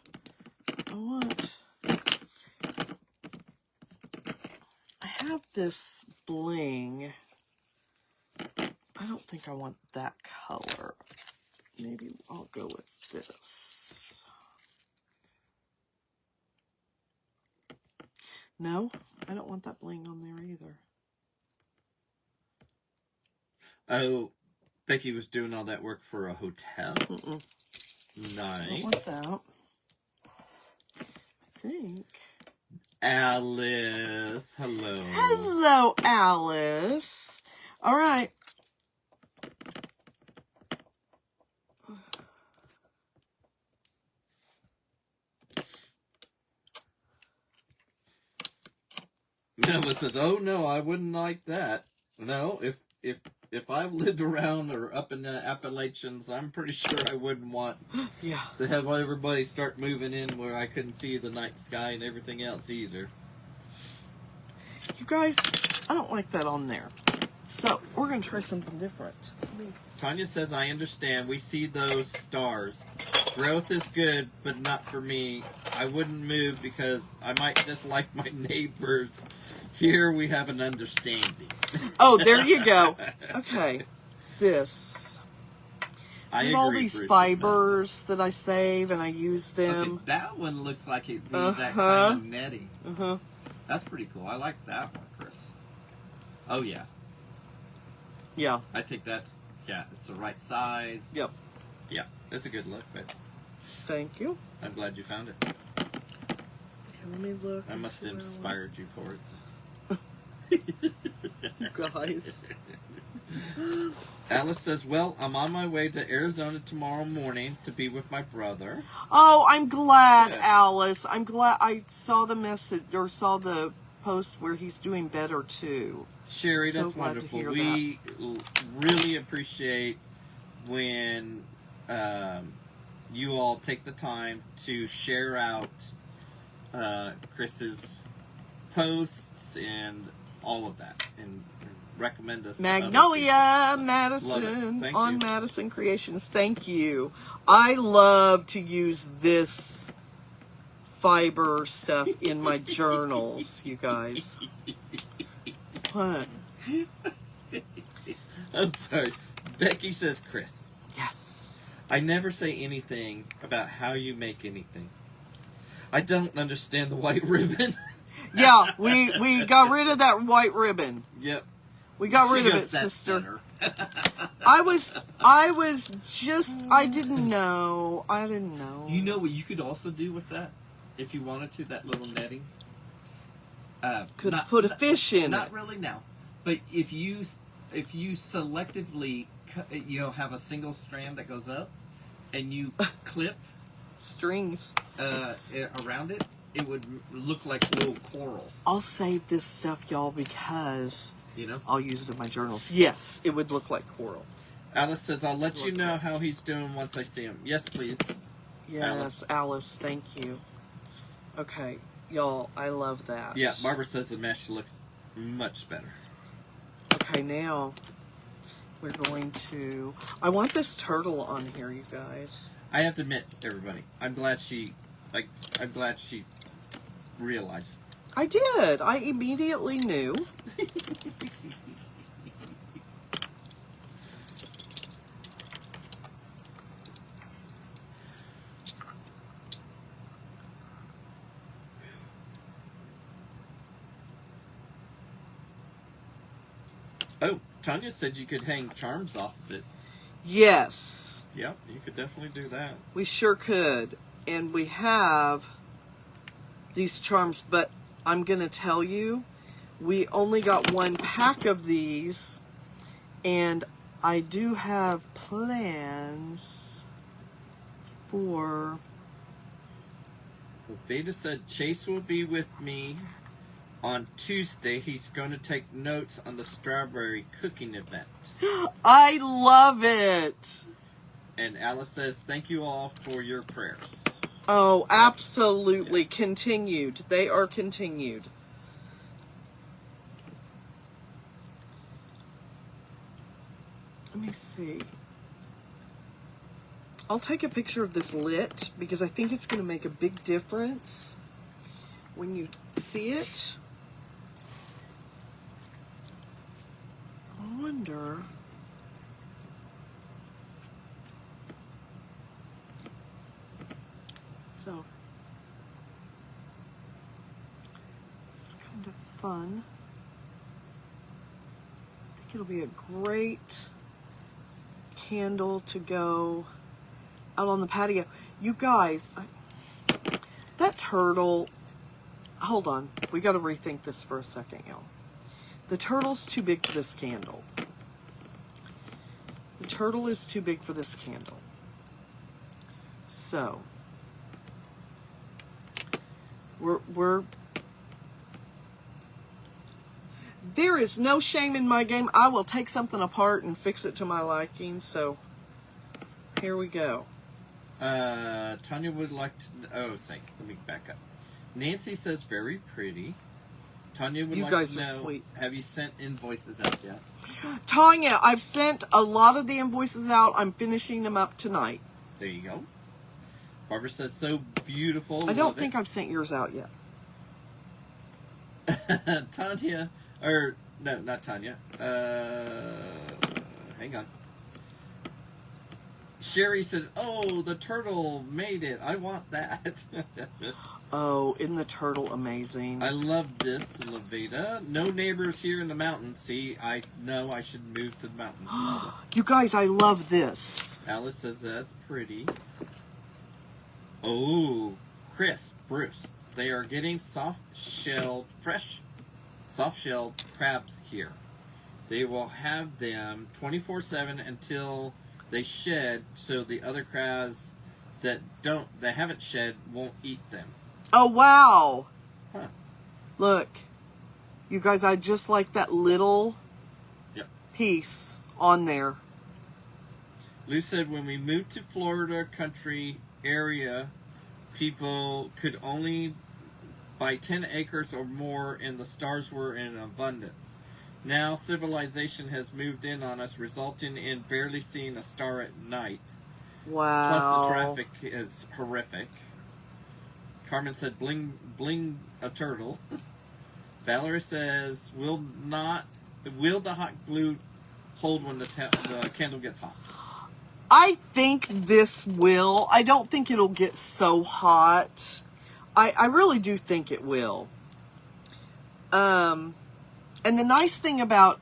I have this bling. I don't think I want that color. Maybe I'll go with this. No, I don't want that bling on there either. Oh, Becky was doing all that work for a hotel? Mm-mm. Nice. I want that. I think. Alice, hello. Hello, Alice. All right. Noah says, "Oh no, I wouldn't like that. No, if I lived around or up in the Appalachians, I'm pretty sure I wouldn't want to have everybody start moving in where I couldn't see the night sky and everything else either." You guys, I don't like that on there. So we're gonna try something different. Tanya says, "I understand. We see those stars. Growth is good, but not for me. I wouldn't move because I might dislike my neighbors. Here we have an understanding." Oh, there you go. Okay, this. I have all agree, these Bruce, fibers that I save and I use them. Okay, that one looks like it needs that kind of netting. That's pretty cool. I like that one, Kris. Oh yeah. Yeah. I think it's the right size. Yep. Yeah, it's a good look, but thank you. I'm glad you found it. Let me look. I must have inspired you for it. You guys. Alice says, "Well, I'm on my way to Arizona tomorrow morning to be with my brother." Oh, I'm glad, Alice. I'm glad I saw the message or saw the post where he's doing better too. Sherry, that's wonderful. We really appreciate when you all take the time to share out Kris's posts and all of that, and recommend us. Magnolia Madison on Madison Creations. Thank you. I love to use this fiber stuff in my journals, you guys. What? I'm sorry. Becky says, "Kris." Yes. "I never say anything about how you make anything. I don't understand the white ribbon." Yeah, we got rid of that white ribbon. Yep. We got rid of it, sister. I didn't know. You know what you could also do with that? If you wanted to, that little netting. Could put a fish in it. Not really now. But if you selectively, have a single strand that goes up, and you clip strings around it, it would look like little coral. I'll save this stuff, y'all, because I'll use it in my journals. Yes, it would look like coral. Alice says, "I'll let you know how he's doing once I see him." Yes, please. Yes, Alice, thank you. Okay, y'all, I love that. Yeah, Barbara says the mesh looks much better. Okay, now we're going to... I want this turtle on here, you guys. I have to admit, everybody, I'm glad she realized. I did. I immediately knew. Oh, Tanya said you could hang charms off of it. Yes, Yep, you could definitely do that. we sure could. And we have these charms, but I'm going to tell you, we only got one pack of these, and I do have plans for... Veda said Chase will be with me on Tuesday. He's going to take notes on the strawberry cooking event. I love it. And Alice says, thank you all for your prayers. Oh, absolutely. Continued. They are continued. Let me see. I'll take a picture of this lit because I think it's going to make a big difference when you see it. I wonder. So, this is kind of fun. I think it'll be a great candle to go out on the patio. You guys, that turtle, hold on. We got to rethink this for a second, y'all. The turtle's too big for this candle. The turtle is too big for this candle. So, we're there is no shame in my game. I will take something apart and fix it to my liking. So here we go. Tanya would like to... Oh, let me back up. Nancy says very pretty. Tanya would like to know, sweet. Have you sent invoices out yet? Tanya, I've sent a lot of the invoices out. I'm finishing them up tonight. There you go. Barbara says, so beautiful. I don't think I've sent yours out yet. Tanya, or no, not Tanya. Hang on. Sherry says, oh, the turtle made it. I want that. Oh, isn't the turtle amazing? I love this, Levita. No neighbors here in the mountains. See, I know I should move to the mountains. You guys, I love this. Alice says that's pretty. Oh, Kris, Bruce. They are getting soft-shelled crabs here. They will have them 24/7 until they shed, so the other crabs that haven't shed won't eat them. Oh, wow. Huh. Look. You guys, I just like that little piece on there. Lou said when we moved to Florida country area, people could only buy 10 acres or more and the stars were in abundance. Now civilization has moved in on us, resulting in barely seeing a star at night. Wow. Plus the traffic is horrific. Carmen said, bling, bling a turtle. Valerie says, will the hot glue hold when the candle gets hot? I think this will. I don't think it'll get so hot. I really do think it will. And the nice thing about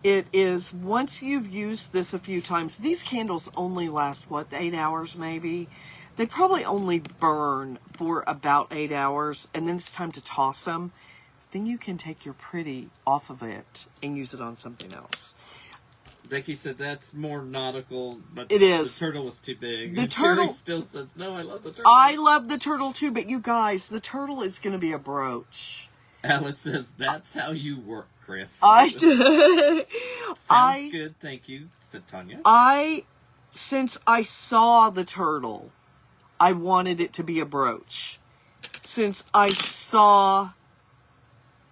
it is once you've used this a few times, these candles only last, 8 hours maybe? They probably only burn for about 8 hours, and then it's time to toss them. Then you can take your pretty off of it and use it on something else. Becky said that's more nautical, but it is. The turtle was too big. The and turtle Sherry still says, no, I love the turtle. I love the turtle too, but you guys, the turtle is going to be a brooch. Alice says, that's how you work, Kris. Sounds good, thank you, said Tanya. Since I saw the turtle, I wanted it to be a brooch. Since I saw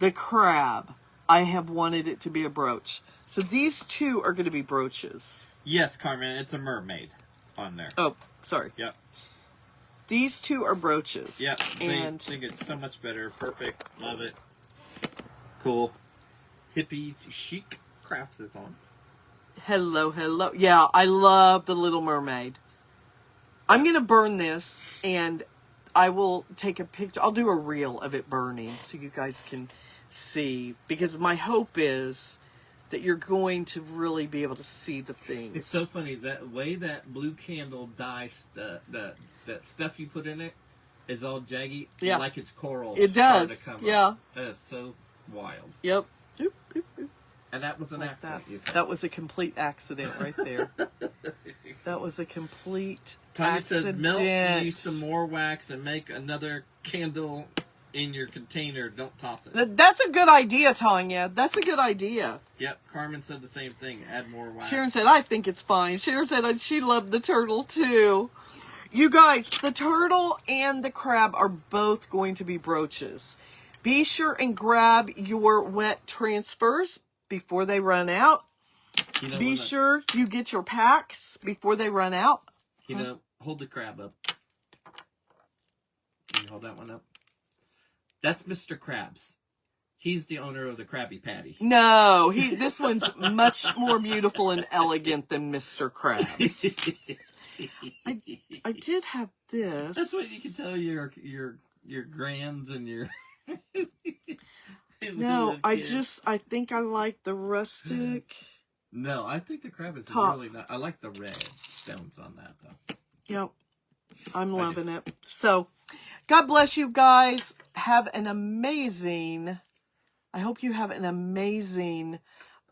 the crab, I have wanted it to be a brooch. So these two are going to be brooches. Yes, Carmen, it's a mermaid on there. Oh, sorry. Yep. These two are brooches. Yep, and they think it's so much better. Perfect, love it. Cool. Hippie chic crafts is on. Hello, hello. Yeah, I love the Little Mermaid. I'm going to burn this, and I will take a picture. I'll do a reel of it burning so you guys can see. Because my hope is that you're going to really be able to see the things. It's so funny that way that blue candle dyes that stuff you put in it is all jaggy, Yeah. like it's coral. It does, To come yeah. up. That is so wild. Yep. Oop, oop, oop. And that was an Like accident. that. You said. That was a complete accident right there. That was a complete Tanya accident. says, melt, use some more wax, and make another candle in your container. Don't toss it. That's a good idea, Tanya. That's a good idea. Yep, Carmen said the same thing. Add more wax. Sharon said, I think it's fine. Sharon said she loved the turtle too. You guys, the turtle and the crab are both going to be brooches. Be sure and grab your wet transfers before they run out. You know, Be sure you get your packs before they run out. You know, hold the crab up. Can you hold that one up? That's Mr. Krabs. He's the owner of the Krabby Patty. No, this one's much more beautiful and elegant than Mr. Krabs. I did have this. That's what you can tell your grands and your. No, I think I like the rustic. No, I think the crab is top. really not. I like the red stones on that though. Yep, I'm loving it. So, God bless you guys. Have an amazing. I hope you have an amazing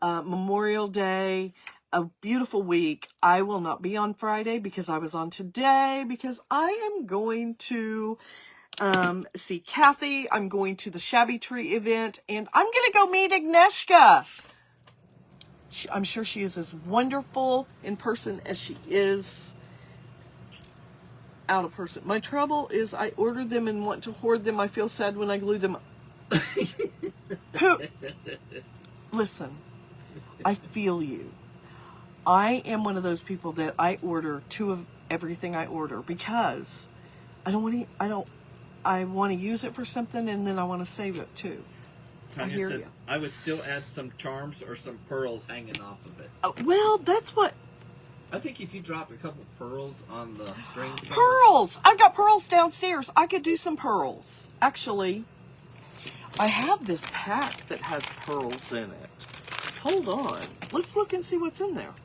Memorial Day. A beautiful week. I will not be on Friday because I was on today because I am going to see Kathy. I'm going to the Shabby Tree event and I'm going to go meet Agnieszka. I'm sure she is as wonderful in person as she is out of person. My trouble is I ordered them and want to hoard them. I feel sad when I glue them. Listen, I feel you. I am one of those people that I order 2 of everything I order because I want to use it for something and then I want to save it too. Tanya says, I would still add some charms or some pearls hanging off of it. Well, that's what... I think if you drop a couple pearls on the string... Pearls! I've got pearls downstairs. I could do some pearls. Actually, I have this pack that has pearls in it. Hold on. Let's look and see what's in there.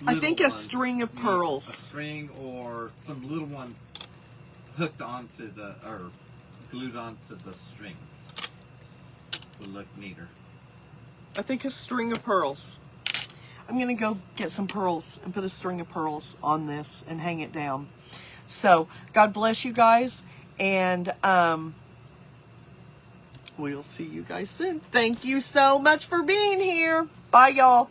I think a string of pearls. A string or some little ones hooked onto or glued onto the strings would look neater. I think a string of pearls. I'm going to go get some pearls and put a string of pearls on this and hang it down. So, God bless you guys. And we'll see you guys soon. Thank you so much for being here. Bye, y'all.